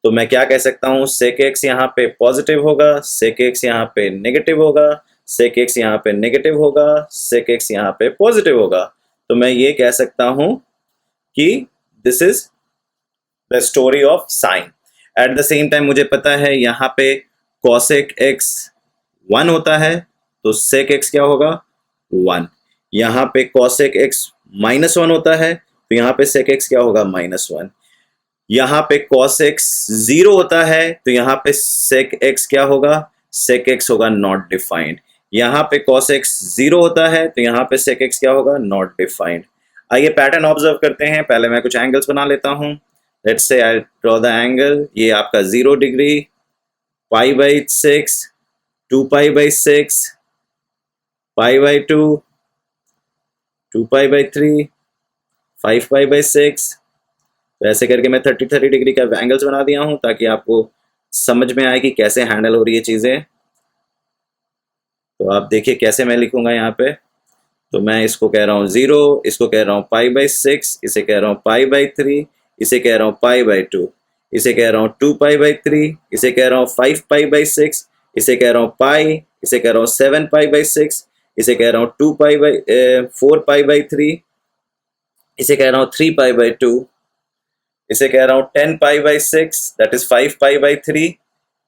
Speaker 1: तो मैं क्या कह सकता हूँ? सेक एक्स यहाँ पे पॉजिटिव होगा, सेक एक्स यहाँ पे नेगेटिव होगा, सेक एक्स यहाँ पे नेगेटिव होगा, सेक एक्स यहाँ पे पॉजिटिव होगा। तो मैं ये कह सकता हूँ कि this is the story of sine. Eight the same time मुझे पता है यहाँ पे कॉसेक एक्स 1 होता है, तो सेक एक्स क्या होगा? 1। यहाँ पे कॉसेक एक्स -1 होता है, तो यहाँ पे सेक एक्स क्या होगा? -1। यहाँ पे cos x 0 होता है, तो यहाँ पे sec x क्या होगा? sec x होगा नॉट डिफाइंड। यहाँ पे cos x 0 होता है, तो यहाँ पे sec x क्या होगा? Not defined. आइए पैटर्न ऑब्जर्व करते हैं। पहले मैं कुछ एंगल्स बना लेता हूँ। Let's say I draw the angle. ये आपका 0 degree, pi by 6, 2 pi by 6, pi by 2, 2 pi by 3, 5 pi by 6। तो ऐसे करके मैं 30 डिग्री का एंगल्स बना दिया हूं ताकि आपको समझ में आए कि कैसे हैंडल हो रही है चीज़ें। तो आप देखिए कैसे मैं लिखूंगा यहाँ पे। तो मैं इसको कह रहा हूँ 0, इसको कह रहा हूँ पाई बाई 6, इसे कह रहा हूँ पाई बाई 3, इसे कह रहा हूँ पाई बाई 2, इसे कह रहा हूँ 2 पाई बाई 3, इसे कह रहा हूँ 5 पाई बाई 6, इसे कह रहा हूँ पाई, इसे कह रहा हूँ 7 पाई बाई 6, इसे कह रहा हूँ 2 पाई बाई 4 पाई बाई 3, इसे कह रहा हूँ 3 पाई बाई 2, इसे कह रहा हूँ 10 pi by 6, that is 5 pi by 3,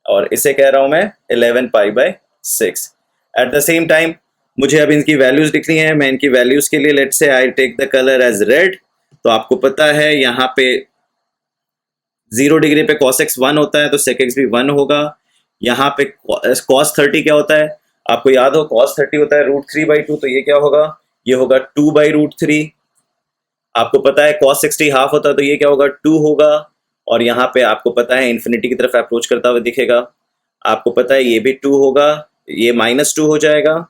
Speaker 1: और इसे कह रहा हूँ मैं 11 pi by 6। Eight the same time मुझे अब इनकी वैल्यूज लिखनी है। मैं इनकी वैल्यूज के लिए let's say I take the colour as red. तो आपको पता है यहाँ पे 0 डिग्री पे cos x 1 होता है, तो sec x भी 1 होगा। यहाँ पे cos 30 क्या होता है? आपको याद हो cos 30 होता है √3/2, तो ये क्या होगा? ये होगा 2/√3। आपको पता है cos 60 हाफ होता है, तो ये क्या होगा? 2 होगा। और यहाँ पे आपको पता है इन्फिनिटी की तरफ अप्रोच करता हुआ दिखेगा। आपको पता है ये भी 2 होगा, ये -2 हो जाएगा,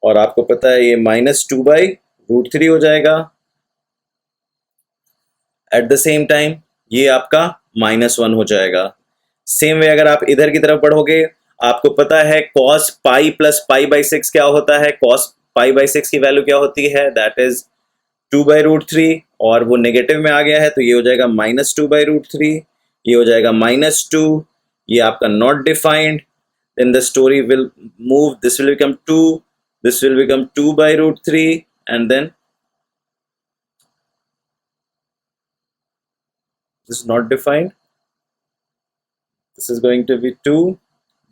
Speaker 1: और आपको पता है ये -2/√3 हो जाएगा। एट द सेम टाइम ये आपका -1 हो जाएगा। सेम वे अगर आप इधर की तरफ बढ़ोगे, आपको पता है cos pi plus pi by 6 क्या होता है? cos पाई बाई 6 की वैल्यू क्या होती है? दैट इज 2/√3, और वो नेगेटिव में आ गया है, तो ये हो जाएगा -2/√3, ये हो जाएगा -2, ये आपका not defined. Then the story will move, this will become 2, this will become 2/√3, and then this is not defined, this is going to be 2,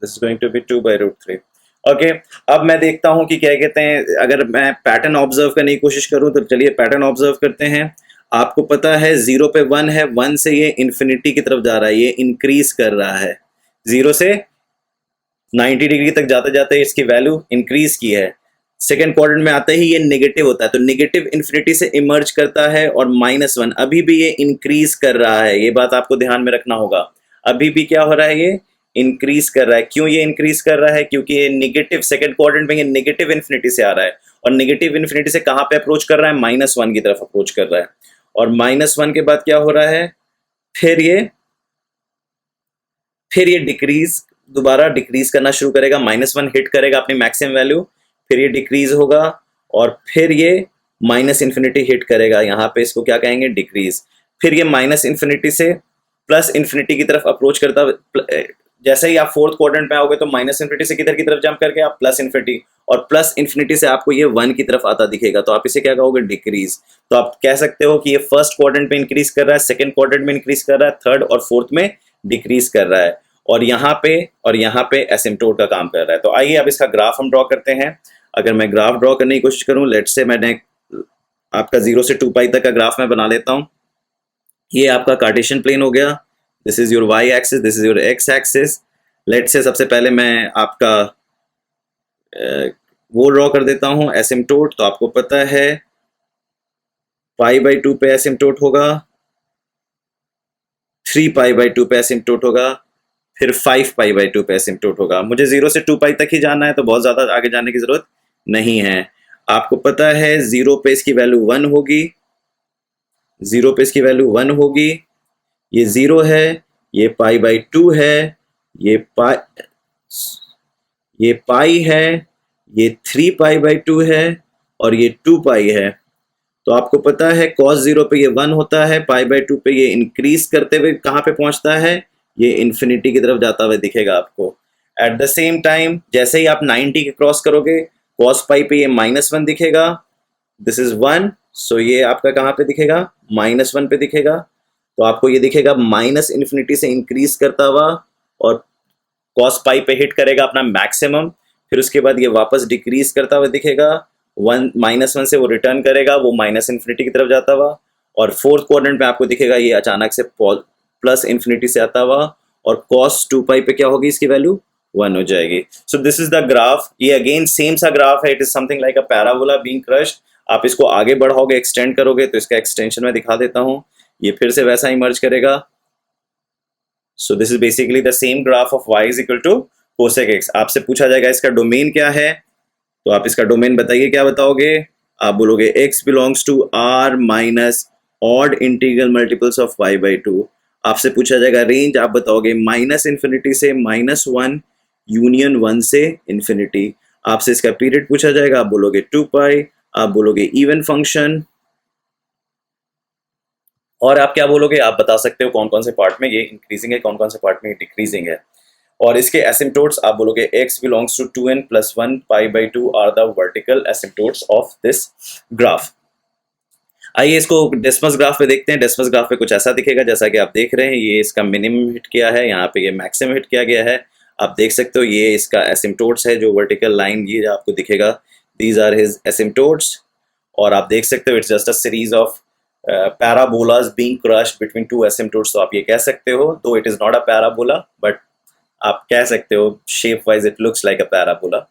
Speaker 1: this is going to be 2/√3। Okay, अब मैं देखता हूं कि क्या कहते हैं, अगर मैं पैटर्न ऑब्जर्व करने की कोशिश करूं, तो चलिए पैटर्न ऑब्जर्व करते हैं। आपको पता है 0 पे 1 है, 1 से ये इन्फिनिटी की तरफ जा रहा है, ये इंक्रीज कर रहा है। 0 से 90 डिग्री तक जाते जाते इसकी वैल्यू इंक्रीज की है। सेकेंड क्वाड्रेंट में आते ही ये नेगेटिव होता है, तो नेगेटिव इन्फिनिटी से इमर्ज करता है, और -1 अभी भी ये इंक्रीज कर रहा है। ये बात आपको ध्यान में रखना होगा। अभी भी क्या हो रहा है? ये इंक्रीज कर रहा है। क्यों ये इंक्रीज कर रहा है? क्योंकि ये नेगेटिव, सेकेंड क्वाड्रेंट में ये नेगेटिव इन्फिनिटी से आ रहा है, और नेगेटिव इन्फिनिटी से कहाँ पे अप्रोच कर रहा है? -1 की तरफ अप्रोच कर रहा है। और -1 के बाद क्या हो रहा है? फिर ये डिक्रीज, दोबारा डिक्रीज करना शुरू करेगा। -1 हिट करेगा अपनी मैक्सिमम वैल्यू, फिर ये डिक्रीज होगा और फिर ये माइनस इन्फिनिटी हिट करेगा, यहाँ पे इसको क्या कहेंगे, डिक्रीज। फिर ये माइनस इन्फिनिटी से प्लस इन्फिनिटी की तरफ अप्रोच करता जैसे ही आप फोर्थ क्वाड्रेंट में आओगे तो माइनस इन्फिनिटी से किधर की तरफ जंप करके आप प्लस इन्फिनिटी, और प्लस इन्फिनिटी से आपको ये 1 की तरफ आता दिखेगा, तो आप इसे क्या कहोगे, डिक्रीज। तो आप कह सकते हो कि ये फर्स्ट क्वाड्रेंट में इंक्रीज कर रहा है, सेकंड क्वाड्रेंट में इंक्रीज कर रहा है, थर्ड और फोर्थ में डिक्रीज कर रहा है, और यहाँ पे एसिम्प्टोट का काम कर रहा है। तो आइए अब इसका ग्राफ हम ड्रॉ करते हैं। अगर मैं ग्राफ ड्रॉ करने की कोशिश करूं, लेट्स से मैंने आपका 0 से 2 पाई तक का ग्राफ मैं बना लेता हूं। ये आपका कार्टेशियन प्लेन हो गया, this is your y axis, this is your x axis. Let's say सबसे पहले मैं आपका वो ड्रॉ कर देता हूं एसिम्प्टोट। तो आपको पता है पाई/2 पे एसिम्प्टोट होगा, 3 पाई/2 पे एसिम्प्टोट होगा, फिर 5 पाई/2 पे एसिम्प्टोट होगा। मुझे 0 से 2 पाई तक ही जाना है, तो बहुत ज़्यादा आगे जाने की ज़रूरत नहीं है। आपको पता है 0 पे इसकी वैल्यू 1 होगी, 0 पे इसकी वैल्यू 1 होगी, ये 0 है, ये पाई/2 है, ये पाई है, ये 3 पाई/2 है, और ये 2 पाई है। तो आपको पता है cos 0 पे ये 1 होता है, पाई/2 पे ये इंक्रीज करते हुए कहाँ पे पहुंचता है, ये इन्फिनिटी की तरफ जाता हुआ दिखेगा आपको। एट द सेम टाइम जैसे ही आप 90 के क्रॉस करोगे, cos पाई पे ये -1 दिखेगा, दिस इज 1, सो ये आपका कहाँ पे दिखेगा, -1 पे दिखेगा। तो आपको ये दिखेगा माइनस इन्फिनिटी से इंक्रीज करता हुआ, और cos पाई पे हिट करेगा अपना मैक्सिमम, फिर उसके बाद ये वापस डिक्रीज करता हुआ दिखेगा, -1 से वो रिटर्न करेगा, वो माइनस इन्फिनिटी की तरफ जाता हुआ, और फोर्थ क्वाड्रेंट में आपको दिखेगा ये अचानक से प्लस इन्फिनिटी से आता हुआ, और cos 2 पाई पे क्या होगी, इसकी वैल्यू 1 हो जाएगी। सो दिस इज द ग्राफ। ये अगेन सेम सा ग्राफ है, it is something like a parabola being crushed. आप इसको आगे बढ़ाओगे, एक्सटेंड करोगे, तो इसका एक्सटेंशन मैं दिखा देता हूँ, ये फिर से वैसा इमर्ज करेगा। So this is basically the same graph of y is equal to cosec x। आपसे पूछा जाएगा इसका डोमेन क्या है, तो आप इसका डोमेन बताइए, क्या बताओगे, आप बोलोगे x belongs to r minus odd integral multiples of y/2। आपसे पूछा जाएगा रेंज, आप बताओगे माइनस इन्फिनिटी से -1 यूनियन 1 से इन्फिनिटी। आपसे इसका पीरियड पूछा जाएगा, आप बोलोगे 2 पाई, आप बोलोगे इवन फंक्शन, और आप क्या बोलोगे, आप बता सकते हो कौन कौन से पार्ट में ये इंक्रीजिंग है, कौन कौन से पार्ट में ये डिक्रीजिंग है। और इसके एसिम्प्टोट्स आप बोलोगे x belongs to 2n + 1 pi by two are the vertical asymptotes of this graph. आइए इसको डेसिमस ग्राफ पे देखते हैं। डेसिमस ग्राफ पे कुछ ऐसा दिखेगा जैसा कि आप देख रहे हैं, ये इसका मिनिमम हिट किया है, यहाँ पे ये मैक्सिमम हिट किया गया है। आप देख सकते हो ये इसका एसिम्प्टोट्स है, जो वर्टिकल लाइन ये आपको दिखेगा, दीज आर हिज एसिम्प्टोट्स। और आप देख सकते हो it's just a series of parabolas being crushed between two asymptotes. तो आप ये कह सकते हो, though it is not a parabola, but आप कह सकते हो shape wise it looks like a parabola.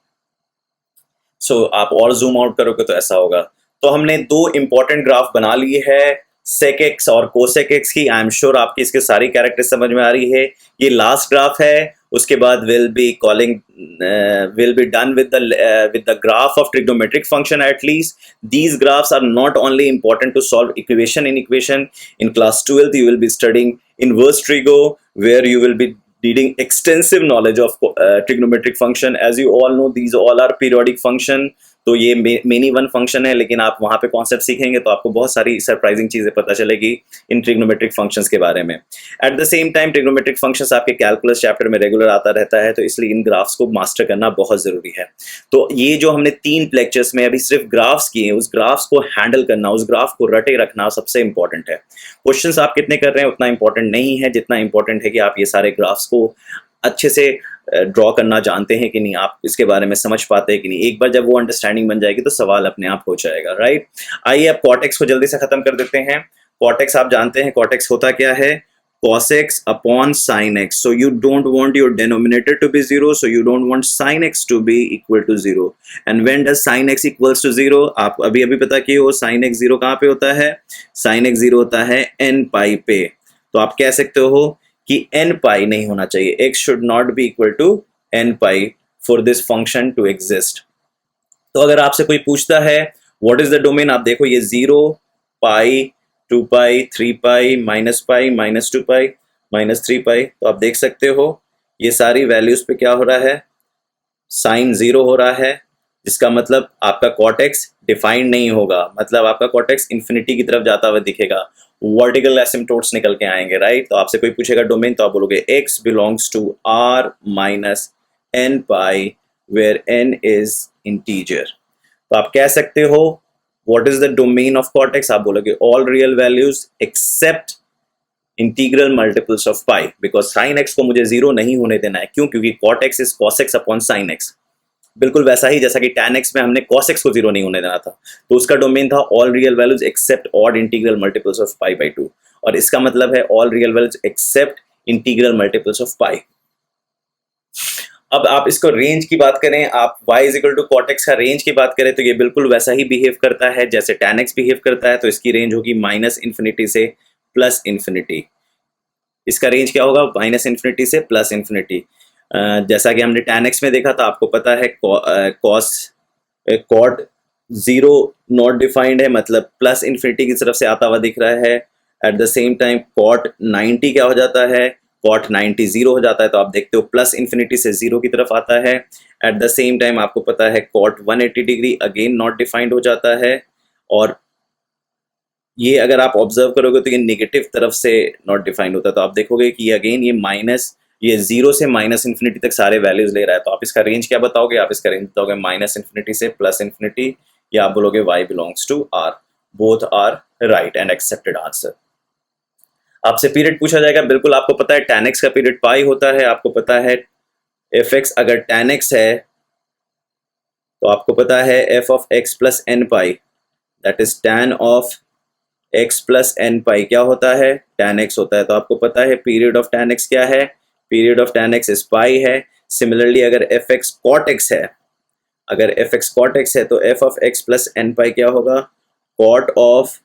Speaker 1: So आप और जूम आउट करोगे तो ऐसा होगा। तो हमने दो इंपॉर्टेंट ग्राफ बना ली है, सेक एक्स और कोसेक एक्स की। आई एम श्योर आपकी इसके सारी कैरेक्टर समझ में आ रही है। ये लास्ट ग्राफ है, उसके बाद will be done with the graph of trigonometric function. At least these graphs are not only important to solve equation in class 12th you will be studying inverse trigo, where you will be needing extensive knowledge of trigonometric function. As you all know, these all are periodic function, तो ये many one function है, लेकिन आप वहाँ पे concept सीखेंगे तो आपको बहुत सारी सरप्राइजिंग चीज़ें पता चलेगी इन ट्रिग्नोमेट्रिक फंक्शंस के बारे में। Eight the same time trigonometric functions आपके कैलकुलस चैप्टर में रेगुलर आता रहता है, तो इसलिए इन ग्राफ्स को मास्टर करना बहुत ज़रूरी है। तो ये जो हमने 3 लेक्चर्स में अभी सिर्फ ग्राफ्स किए, उस ग्राफ्स को हैंडल करना, उस ग्राफ को रटे रखना सबसे इंपॉर्टेंट है। क्वेश्चंस आप कितने कर रहे हैं उतना इंपॉर्टेंट नहीं है, जितना इंपॉर्टेंट है कि आप ये सारे ग्राफ्स को अच्छे से ड्रॉ करना जानते हैं कि नहीं, आप इसके बारे में समझ पाते हैं कि नहीं। एक बार जब वो अंडरस्टैंडिंग बन जाएगी तो सवाल अपने आप हो जाएगा, राइट। आइए अब कॉटेक्स को जल्दी से खत्म कर देते हैं। कॉटेक्स आप जानते हैं कॉटेक्स होता क्या है, cos x upon sin x. So you don't want your denominator to be 0, so you don't want sin x to be equal to 0. And when does sin x equals to 0? आप अभी पता किए हो sin x 0 कहाँ पे होता है, sin x 0 होता है n पाई पे। तो आप कह सकते हो कि n पाई नहीं होना चाहिए, x should not be equal to n pi for this function to exist. तो अगर आपसे कोई पूछता है what is the domain, आप देखो ये 0 पाई 2 पाई 3 पाई -2 पाई -3 पाई, तो आप देख सकते हो ये सारी वैल्यूज पे क्या हो रहा है, साइन 0 हो रहा है, जिसका मतलब आपका कॉटेक्स डिफाइंड नहीं होगा, मतलब आपका कॉटेक्स इन्फिनिटी की तरफ जाता हुआ दिखेगा, वर्टिकल एसिम्प्टोट्स निकल के आएंगे, राइट। तो आपसे कोई पूछेगा डोमेन, तो आप बोलोगे x belongs to r minus n pi where n is integer. तो आप कह सकते हो what is the domain of cot x, आप बोलोगे all real values except integral multiples of pi, because sine x को मुझे जीरो नहीं होने देना है। क्यों? क्योंकि cot x is cos x upon sine x, बिल्कुल वैसा ही जैसा कि tan x में हमने cos x को जीरो नहीं होने देना था। तो उसका डोमेन था all real values except odd integral multiples of pi by 2, और इसका मतलब है all real values except integral multiples of pi. अब आप इसको रेंज की बात करें, आप y is equal to cot x का रेंज की बात करें, तो ये बिल्कुल वैसा ही बिहेव करता है जैसे tan x बिहेव करता है। तो इसकी रेंज होगी माइनस इन्फिनिटी से प्लस इन्फिनिटी। इसका रेंज क्या होगा? माइनस इन्फिनिटी से प्लस इन्फिनिटी। जैसा कि हमने tan x में देखा था, आपको पता है cos cot zero not defined है, मतलब प्लस इन्फिनिटी की तरफ से आता हुआ दिख रहा है। At the same time cot 90 क्या हो जाता है? कॉट 90 जीरो हो जाता है। तो आप देखते हो प्लस इन्फिनिटी से जीरो की तरफ आता है। एट द सेम टाइम आपको पता है cot 180 degree again not defined हो जाता है, और ये अगर आप ऑब्जर्व करोगे तो ये नेगेटिव तरफ से नॉट डिफाइंड होता है। तो आप देखोगे कि अगेन ये माइनस, ये जीरो से माइनस इन्फिनिटी तक सारे वैल्यूज ले रहा है। तो आप इसका रेंज क्या बताओगे? आप इसका रेंज बताओगे माइनस इन्फिनिटी से प्लस इन्फिनिटी, या आप बोलोगे y belongs to r। Both are right and accepted answer. आपसे पीरियड पूछा जाएगा, बिल्कुल आपको पता है tan x का पीरियड पाई होता है। आपको पता है fx अगर tan x है तो आपको पता है f of x plus n pi, that is tan of x plus n pi क्या होता है? tan x होता है। तो आपको पता है पीरियड ऑफ tan x क्या है? Period of tan x is pi है। सिमिलरली अगर fx cot x है, अगर fx cot x है तो f of x plus n pi क्या होगा? cot of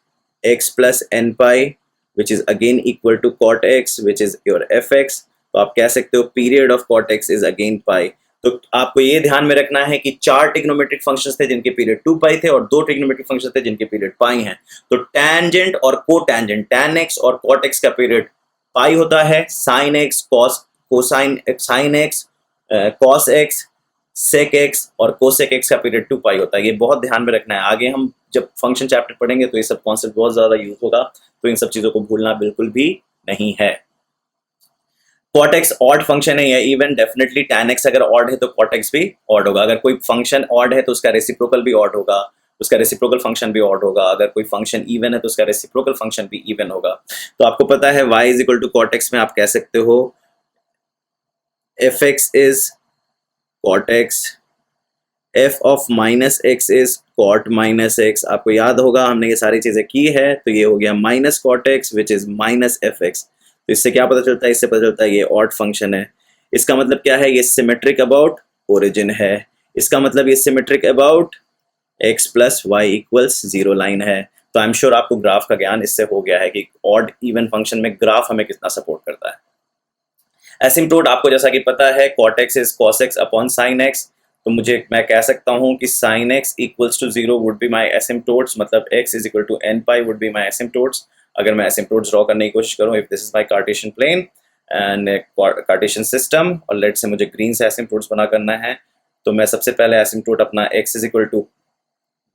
Speaker 1: x plus n pi which is again equal to cot x which is your fx। तो आप कह सकते हो period of cot x is again pi. तो आपको ये ध्यान में रखना है कि 4 ट्रिग्नोमेट्रिक फंक्शंस थे जिनके पीरियड 2 पाई थे, और 2 ट्रिग्नोमेट्रिक फंक्शंस थे जिनके पीरियड पाई हैं। तो टैंजेंट और कोटैंजेंट, tan x और cot x का पीरियड पाई होता है। sin x cos cosine sin x cos x sec x और cosec x का पीरियड 2 पाई होता है। ये बहुत ध्यान में रखना है। आगे हम जब फंक्शन चैप्टर पढ़ेंगे तो ये सब कॉन्सेप्ट बहुत ज्यादा यूज होगा, तो इन सब चीजों को भूलना बिल्कुल भी नहीं है। cot x ऑड फंक्शन है या इवन, डेफिनेटली tan x अगर ऑड है तो cot x भी ऑड होगा। अगर कोई फंक्शन ऑड है तो उसका रेसिप्रोकल भी ऑड होगा, उसका रेसिप्रोकल फंक्शन भी ऑड होगा। अगर कोई फंक्शन इवन है तो उसका रेसिप्रोकल फंक्शन भी इवन होगा। तो आपको पता है y is equal to cot x में आप कह सकते हो fx is cot x, f of minus x is cot minus x। आपको याद होगा हमने ये सारी चीजें की है, तो ये हो गया minus cot x which is minus fx। तो इससे क्या पता चलता है? इससे पता चलता है ये ऑड फंक्शन है। इसका मतलब क्या है? ये सिमेट्रिक अबाउट ओरिजिन है। इसका मतलब ये symmetric about x plus y equals 0 line है। तो आई एम श्योर आपको ग्राफ का ज्ञान इससे हो गया है कि ऑड इवन फंक्शन में ग्राफ हमें कितना सपोर्ट करता है। एसिम्प्टोट आपको जैसा कि पता है cot x is cos x upon sin x। तो मैं कह सकता हूँ कि sin x equals to 0 would be my asymptotes, मतलब x is equal to n pi would be my asymptotes. अगर मैं एसिम्प्टोट्स ड्रॉ करने की कोशिश करूँ, if this is my Cartesian plane and Cartesian system, और लेट से मुझे green से एसिम्प्टोट्स बना करना है, तो मैं सबसे पहले एसिम्प्टोट अपना x is equal to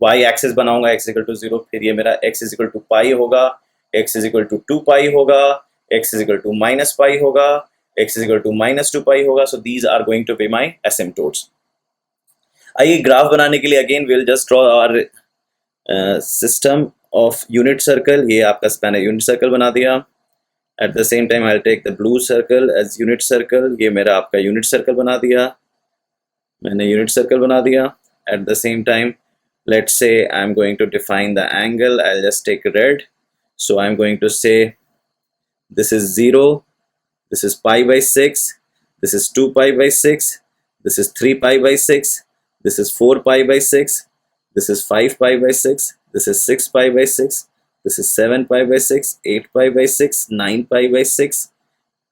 Speaker 1: y axis बनाऊंगा, x इक्वल टू 0, फिर ये मेरा x is equal to pi होगा, x is equal to 2 pi होगा, x is equal to minus pi होगा, x is equal to minus 2 pi होगा। So these are going to be my asymptotes. आइए graph बनाने के लिए again will just draw our system of unit circle. ये आपका मैंने यूनिट सर्कल बना दिया। At the same time I take the blue circle as unit circle. ये मेरा आपका यूनिट सर्कल बना दिया, मैंने यूनिट सर्कल बना दिया। At the same time let's say I'm going to define the angle. I'll just take red. So I'm going to say this is 0, this is pi by 6, this is 2 pi by 6, this is 3 pi by 6, this is 4 pi by 6, this is 5 pi by 6, this is 6 pi by 6, this is 7 pi by 6, 8 pi by 6, 9 pi by 6,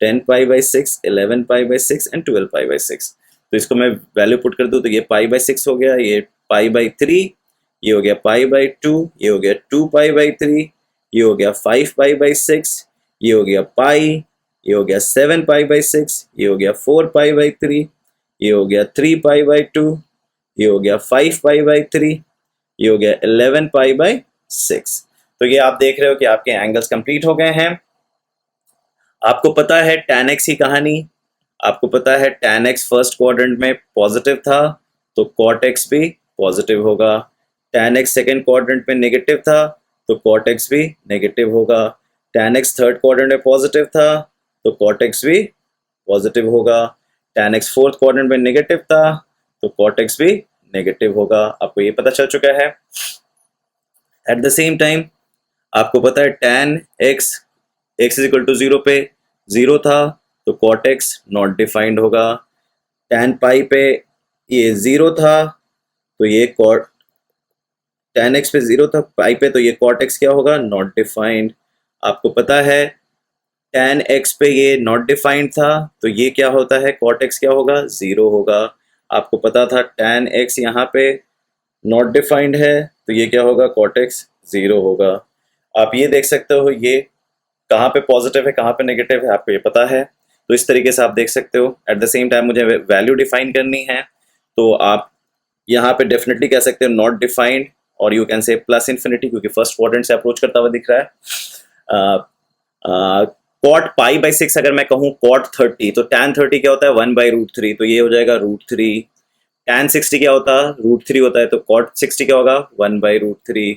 Speaker 1: 10 pi by 6, 11 pi by 6 and 12 pi by 6। तो इसको मैं value put कर दूं तो ये pi by 6 हो गया, ये पाई बाई 3, ये हो गया पाई बाई 2, ये हो गया 2 पाई बाई 3, ये हो गया 5 पाई बाई 6, ये हो गया पाई, ये हो गया 7 पाई बाई 6, ये हो गया 4 पाई बाई 3, ये हो गया 3 पाई बाई 2, ये हो गया 5π/3, ये हो गया 11π/6। तो ये आप देख रहे हो कि आपके एंगल्स कंप्लीट हो गए हैं। आपको पता है tan x की कहानी, आपको पता है tan x फर्स्ट क्वाड्रेंट में पॉजिटिव था तो cot x भी पॉजिटिव होगा। tan x सेकेंड क्वाड्रेंट में नेगेटिव था तो cot x भी नेगेटिव होगा। tan x थर्ड क्वाड्रेंट में पॉजिटिव था तो cot x भी पॉजिटिव होगा। tan x फोर्थ क्वाड्रेंट में नेगेटिव था तो cot x भी नेगेटिव होगा। आपको ये पता चल चुका है। एट द सेम टाइम आपको पता है tan x x is equal to 0 पे 0 था तो cot x नॉट डिफाइंड होगा। tan पाई पे ये 0 था तो ये tan x पे 0 था पाई पे तो ये cot x क्या होगा, नॉट डिफाइंड। आपको पता है tan x पे ये नॉट डिफाइंड था तो ये क्या होता है, cot x क्या होगा, 0 होगा। आपको पता था tan x यहाँ पे नॉट डिफाइंड है तो ये क्या होगा, cot x 0 होगा। आप ये देख सकते हो ये कहाँ पे पॉजिटिव है कहाँ पे नेगेटिव है, आपको ये पता है। तो इस तरीके से आप देख सकते हो। एट द सेम टाइम मुझे वैल्यू डिफाइन करनी है तो आप यहाँ पे डेफिनेटली कह सकते हो नॉट डिफाइंड, और यू कैन से प्लस इन्फिनिटी क्योंकि फर्स्ट क्वाड्रेंट से अप्रोच करता हुआ दिख रहा है। cot π/6 अगर मैं कहूँ cot 30 तो tan 30 क्या होता है, 1/√3 तो ये हो जाएगा √3। tan 60 क्या होता है, √3 होता है तो cot 60 क्या होगा, 1/√3।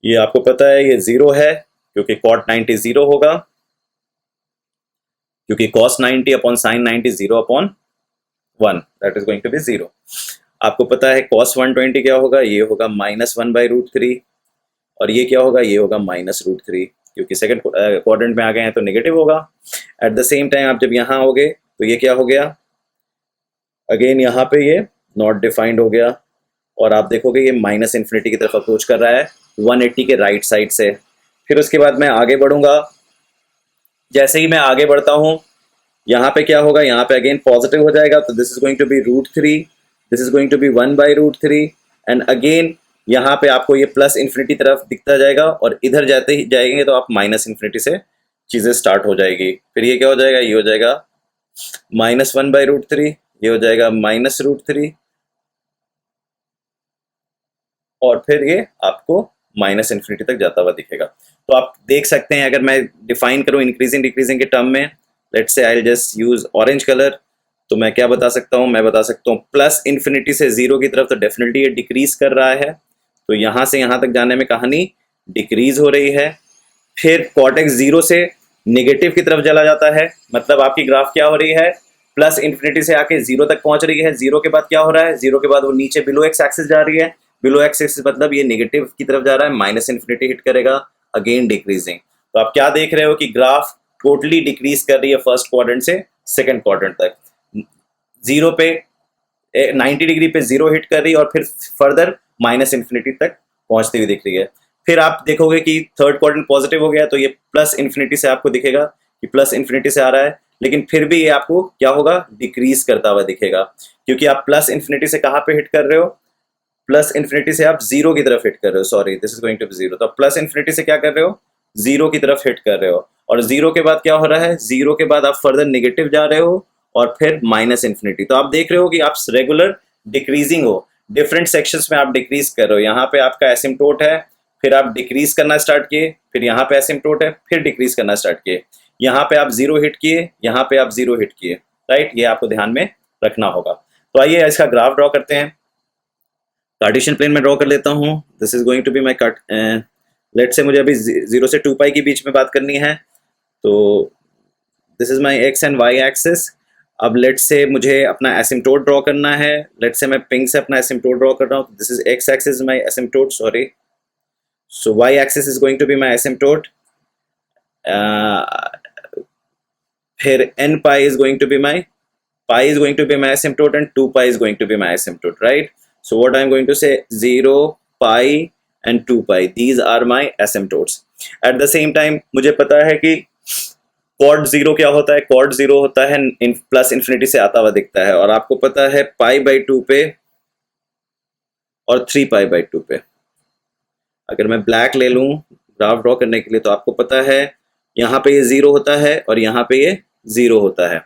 Speaker 1: ये आपको पता है ये 0 है क्योंकि cot 90 0 होगा, क्योंकि cos 90 upon sin 90 0/1, that is going to be 0। आपको पता है cos 120 क्या होगा, ये होगा -1/√3, और ये क्या होगा, ये होगा -√3 क्योंकि सेकंड क्वाड्रेंट में आ गए हैं तो नेगेटिव होगा। एट द सेम टाइम आप जब यहाँ हो गए तो ये क्या हो गया, अगेन यहाँ पे ये नॉट डिफाइंड हो गया, और आप देखोगे ये -इन्फिनिटी की तरफ अप्रोच कर रहा है 180 के राइट साइड से। फिर उसके बाद मैं आगे बढ़ूंगा, जैसे ही मैं आगे बढ़ता हूँ यहाँ पे क्या होगा, यहाँ पे अगेन पॉजिटिव हो जाएगा तो this is going to be √3, this is going to be 1/√3, and again यहाँ पे आपको ये प्लस इन्फिनिटी तरफ दिखता जाएगा, और इधर जाते ही जाएंगे तो आप -इन्फिनिटी से चीज़ें स्टार्ट हो जाएगी। फिर ये क्या हो जाएगा, ये हो जाएगा -1/√3, ये हो जाएगा -√3, और फिर ये आपको -इन्फिनिटी तक जाता हुआ दिखेगा। तो आप देख सकते हैं अगर मैं डिफाइन करूँ इंक्रीजिंग डिक्रीजिंग के टर्म में, let's say I will just use orange colour, तो मैं क्या बता सकता हूँ, मैं बता सकता हूँ प्लस इन्फिनिटी से 0 की तरफ तो डेफिनेटली ये डिक्रीज कर रहा है, तो यहाँ से यहाँ तक जाने में कहानी डिक्रीज हो रही है। फिर cot x 0 से नेगेटिव की तरफ चला जाता है, मतलब आपकी ग्राफ क्या हो रही है, प्लस इन्फिनिटी से आके 0 तक पहुंच रही है। 0 के बाद क्या हो रहा है, 0 के बाद वो नीचे बिलो एक्स एक्सिस जा रही है, बिलो एक्स एक्सिस मतलब ये नेगेटिव की तरफ जा रहा है, -इन्फिनिटी हिट करेगा, अगेन डिक्रीजिंग। तो आप क्या देख रहे हो कि ग्राफ टोटली डिक्रीज कर रही है फर्स्ट क्वाड्रेंट से सेकंड क्वाड्रेंट तक। 0 पे 90 डिग्री पे 0 हिट कर रही है और फिर फर्दर -इन्फिनिटी तक पहुंचती हुई दिख रही है। फिर आप देखोगे कि थर्ड क्वाड्रेंट पॉजिटिव हो गया तो ये प्लस इन्फिनिटी से आपको दिखेगा कि प्लस इन्फिनिटी से आ रहा है, लेकिन फिर भी ये आपको क्या होगा, डिक्रीज करता हुआ दिखेगा, क्योंकि आप प्लस इन्फिनिटी से कहाँ पे हिट कर रहे हो, प्लस इन्फिनिटी से आप 0 की तरफ हिट कर रहे हो, sorry this is going to be 0। तो प्लस इन्फिनिटी से क्या कर रहे हो, 0 की तरफ हिट कर रहे हो, और 0 के बाद क्या हो रहा है, 0 के बाद आप फर्दर नेगेटिव जा रहे हो और फिर -इन्फिनिटी। तो आप देख रहे हो कि आप रेगुलर डिक्रीजिंग हो, डिफरेंट सेक्शंस में आप डिक्रीज कर रहे हो। यहाँ पे आपका एसिम्प्टोट है, फिर आप डिक्रीज करना स्टार्ट किए, फिर यहाँ पे एसिम्प्टोट है, फिर डिक्रीज करना स्टार्ट किए, यहाँ पे आप 0 हिट किए, यहाँ पे आप 0 हिट किए, राइट, ये आपको ध्यान में रखना होगा। तो आइए इसका ग्राफ ड्रॉ करते हैं। कार्टेशियन प्लेन में ड्रॉ कर लेता हूँ, this is going to be my let say मुझे अभी 0 से 2π के बीच में बात करनी है, तो this is my x and y axis. अब लेट से मुझे अपना एसिम्प्टोट ड्रॉ करना है, लेट से मैं पिंक से अपना एसिम्प्टोट ड्रॉ कर रहा हूँ, this is x axis my asymptote, sorry, so y axis is going to be my asymptote, फिर n π is going to be my pi is going to be my asymptote and 2π is going to be my asymptote, right? So what I'm going to say, 0 pi and 2π, these are my asymptotes. At the same time मुझे पता है कि cot 0 क्या होता है, cot 0 होता है plus infinity से आता हुआ दिखता है, और आपको पता है π/2 पे और 3π/2 पे। अगर मैं ब्लैक ले लूँ ग्राफ ड्रॉ करने के लिए तो आपको पता है यहाँ पे ये 0 होता है और यहाँ पे ये 0 होता है।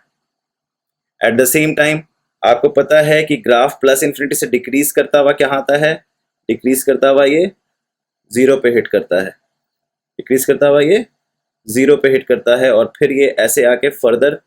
Speaker 1: एट द सेम टाइम आपको पता है कि ग्राफ प्लस इन्फिनिटी से डिक्रीज करता हुआ क्या आता है, डिक्रीज करता हुआ ये जीरो पे हिट करता है, डिक्रीज करता हुआ ये जीरो पे हिट करता है और फिर ये ऐसे आके फर्दर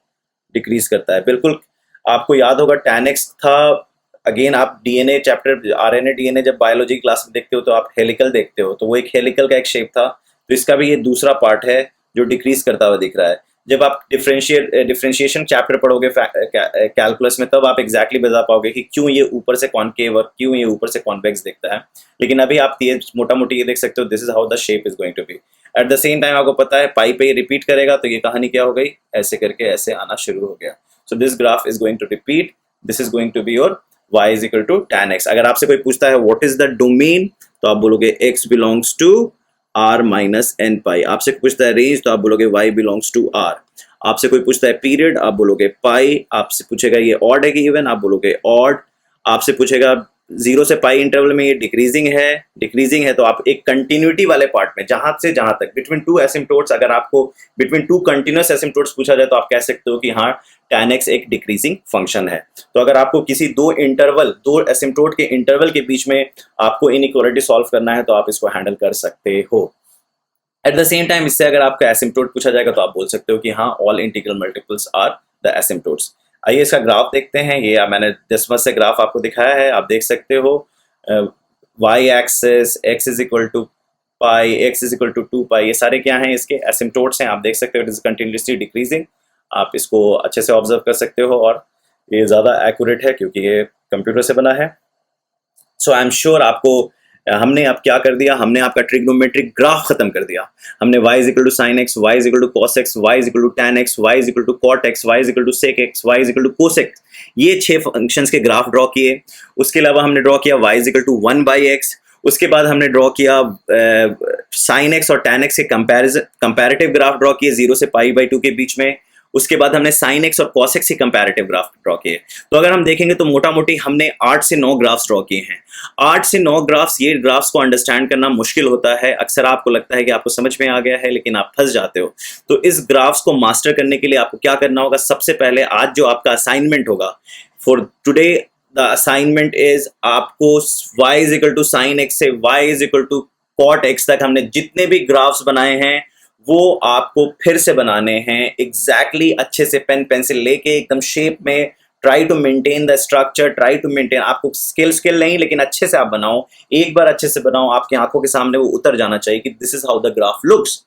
Speaker 1: डिक्रीज करता है। बिल्कुल आपको याद होगा tan x था। अगेन आप डीएनए चैप्टर, आरएनए डीएनए जब बायोलॉजी क्लास में देखते हो तो आप हेलिकल देखते हो, तो वो एक हेलिकल का एक शेप था। तो इसका भी ये दूसरा पार्ट है जो डिक्रीज करता हुआ दिख रहा है। जब आप डिफरेंशिएशन चैप्टर पढ़ोगे कैलकुलस में, तब आप एग्जैक्टली बता पाओगे कि क्यों ये ऊपर से कॉनकेव और क्यों ये ऊपर से कॉन्वेक्स दिखता है। लेकिन अभी आप ये मोटा मोटी ये देख सकते हो, this is how the shape is going to be. At the same time आपको पता है पाई पे ये रिपीट करेगा, तो ये कहानी क्या हो गई, ऐसे करके ऐसे आना शुरू हो गया। So this graph is going to repeat, this is going to be your y is equal to tan x। अगर आपसे कोई पूछता है व्हाट इज द डोमेन, तो आप बोलोगे x belongs to r minus n pi. आपसे पूछता है रेंज, तो आप बोलोगे y बिलोंग्स टू r। आपसे कोई पूछता है पीरियड, आप बोलोगे पाई। आपसे पूछेगा ये ऑड है कि इवन, आप बोलोगे ऑड। आपसे पूछेगा जीरो से पाई इंटरवल में ये डिक्रीजिंग है, तो आप एक कंटिन्यूटी वाले पार्ट में जहां से जहां तक बिटवीन टू एसिम्पटोट्स, अगर आपको बिटवीन टू कंटिन्यूअस एसिम्पटोट्स पूछा जाए तो आप कह सकते हो कि हाँ tan x एक डिक्रीजिंग फंक्शन है। तो अगर आपको किसी दो एसिम्पटोट के इंटरवल के बीच में आपको इनइक्वालिटी सॉल्व करना है तो आप इसको हैंडल कर सकते हो। एट द सेम टाइम इससे अगर आपका एसिम्पटोट पूछा जाएगा तो आप बोल सकते हो कि हाँ all integral multiples are the asymptotes. आइए इसका ग्राफ देखते हैं। ये मैंने डिस्मस से ग्राफ आपको दिखाया है, आप देख सकते हो y axis x is equal to pi, x is equal to 2 pi, ये सारे क्या हैं, इसके एसिम्पटोट्स हैं। आप देख सकते हो इट इज कंटिन्यूसली डिक्रीजिंग। आप इसको अच्छे से ऑब्जर्व कर सकते हो और ये ज़्यादा एक्यूरेट है क्योंकि ये कंप्यूटर से बना है। सो आई एम श्योर आपको हमने अब क्या कर दिया, हमने आपका ट्रिग्नोमेट्रिक ग्राफ खत्म कर दिया। हमने y is equal to sine x, y is equal to cos x, y is equal to tan x, y is equal to cot x, y is equal to sec x, y is equal to cosec x, ये 6 functions के graph draw किए। उसके अलावा हमने draw किया y is equal to 1/x। उसके बाद हमने ड्रॉ किया साइन एक्स और टैन एक्स के कंपैरेटिव ग्राफ ड्रॉ किए 0 से पाई/2 के बीच में। उसके बाद हमने साइन एक्स और कॉस एक्स के कंपैरेटिव ग्राफ ड्रॉ किए। तो अगर हम देखेंगे तो मोटा मोटी हमने 8 से 9 ग्राफ्स ड्रॉ किए हैं। 8 से 9 ग्राफ्स, ये ग्राफ्स को अंडरस्टैंड करना मुश्किल होता है। अक्सर आपको लगता है कि आपको समझ में आ गया है लेकिन आप फंस जाते हो। तो इस ग्राफ्स को मास्टर करने के लिए आपको क्या करना होगा, सबसे पहले आज जो आपका असाइनमेंट होगा for today, the assignment is आपको y is equal to sine x से y is equal to cot x तक हमने जितने भी ग्राफ्स बनाए हैं वो आपको फिर से बनाने हैं एग्जैक्टली अच्छे से, पेन पेंसिल लेके एकदम शेप में। Try to maintain the structure, try to maintain, आपको स्किल नहीं लेकिन अच्छे से आप बनाओ। एक बार अच्छे से बनाओ, आपकी आंखों के सामने वो उतर जाना चाहिए कि this is how the graph looks.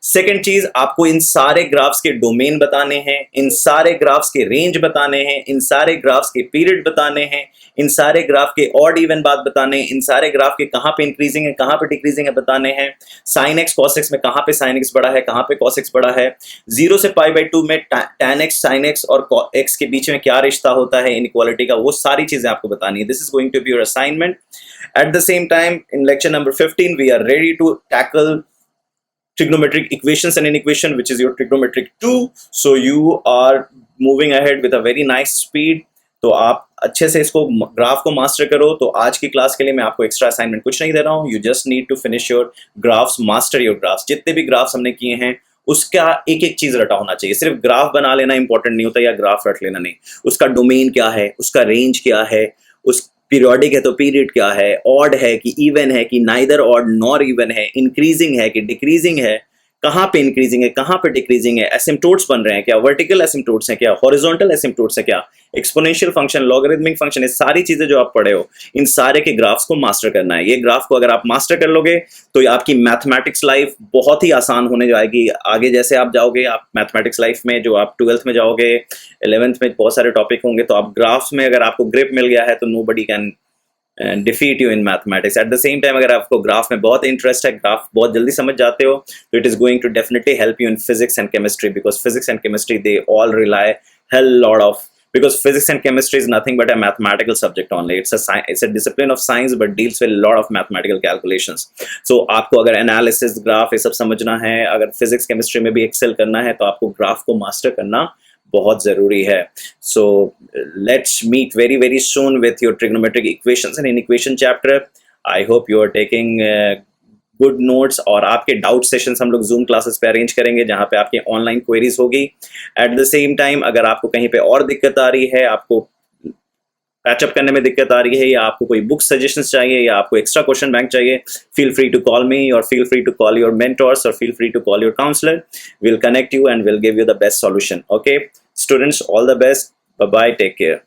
Speaker 1: Second चीज, आपको इन सारे ग्राफ्स के डोमेन बताने हैं, इन सारे ग्राफ्स के रेंज बताने हैं, इन सारे ग्राफ्स के पीरियड बताने हैं, इन सारे ग्राफ के ऑड इवन बात बताने हैं, इन सारे ग्राफ के कहाँ पे इंक्रीजिंग है कहाँ पे डिक्रीजिंग है बताने हैं। साइन एक्स कॉस एक्स में कहाँ पे साइन एक्स बड़ा है कहाँ पे कॉस एक्स बड़ा है। 0 से पाई/2 में टैन एक्स साइन एक्स और एक्स के बीच में क्या रिश्ता होता है इनइक्वालिटी का, वो सारी चीजें आपको बतानी है। This is going to be your assignment. At the same time in lecture number 15 we are ready to tackle trigonometric equations and inequation, which is your trigonometric 2. So you are moving ahead with a very nice speed. तो आप अच्छे से इसको graph को master करो। तो आज की क्लास के लिए मैं आपको एक्स्ट्रा असाइनमेंट कुछ नहीं दे रहा हूँ। You just need to finish your graphs, master your graphs. जितने भी ग्राफ्स हमने किए हैं उसका एक एक चीज रटा होना चाहिए। सिर्फ ग्राफ बना लेना इंपॉर्टेंट नहीं होता या ग्राफ रट लेना नहीं, उसका डोमेन क्या है, उसका रेंज क्या है, उस पीरियोडिक है तो पीरियड क्या है, ऑड है कि इवन है कि नाइदर ऑड नॉर इवन है, इंक्रीजिंग है कि डिक्रीजिंग है, कहाँ पे इंक्रीजिंग है कहाँ पे डिक्रीजिंग है, एसिम्पटोट्स बन रहे हैं क्या, वर्टिकल एसिम्पटोट्स हैं क्या, हॉरिजॉन्टल एसिम्पटोट्स है क्या, एक्सपोनेंशियल फंक्शन, लॉगरिथमिक फंक्शन, ये सारी चीजें जो आप पढ़े हो इन सारे के ग्राफ्स को मास्टर करना है। ये ग्राफ को अगर आप मास्टर कर लोगे तो आपकी मैथमेटिक्स लाइफ बहुत ही आसान होने जाएगी। आगे जैसे आप जाओगे, आप मैथमेटिक्स लाइफ में जो आप 12th में जाओगे, 11th में बहुत सारे टॉपिक होंगे, तो आप ग्राफ्स में अगर आपको ग्रिप मिल गया है तो nobody can defeat you in mathematics. Eight the same time अगर आपको ग्राफ में बहुत इंटरेस्ट है, ग्राफ बहुत जल्दी समझ जाते हो, तो it is going to definitely help you in physics and chemistry, because physics and chemistry they all rely हेल lot of, because physics and chemistry is nothing but a mathematical subject only. It's a discipline of science but deals with a lot of mathematical calculations. So आपको अगर analysis, graph ये सब समझना है, अगर physics chemistry में भी excel करना है, तो आपको graph को master करना बहुत जरूरी है। So let's meet very very soon with your trigonometric equations and inequation chapter. I hope you are taking good notes, और आपके डाउट सेशंस हम लोग जूम क्लासेस पे अरेंज करेंगे जहाँ पे आपकी ऑनलाइन क्वेरीज होगी। एट द सेम टाइम अगर आपको कहीं पे और दिक्कत आ रही है, आपको पैचअप करने में दिक्कत आ रही है, या आपको कोई बुक सजेशंस चाहिए, या आपको एक्स्ट्रा क्वेश्चन बैंक चाहिए, feel free to call me, or feel free to call your mentors, or feel free to call your counselor. We'll connect you and we'll give you the best solution. Okay, students, all the best. Bye bye, take care.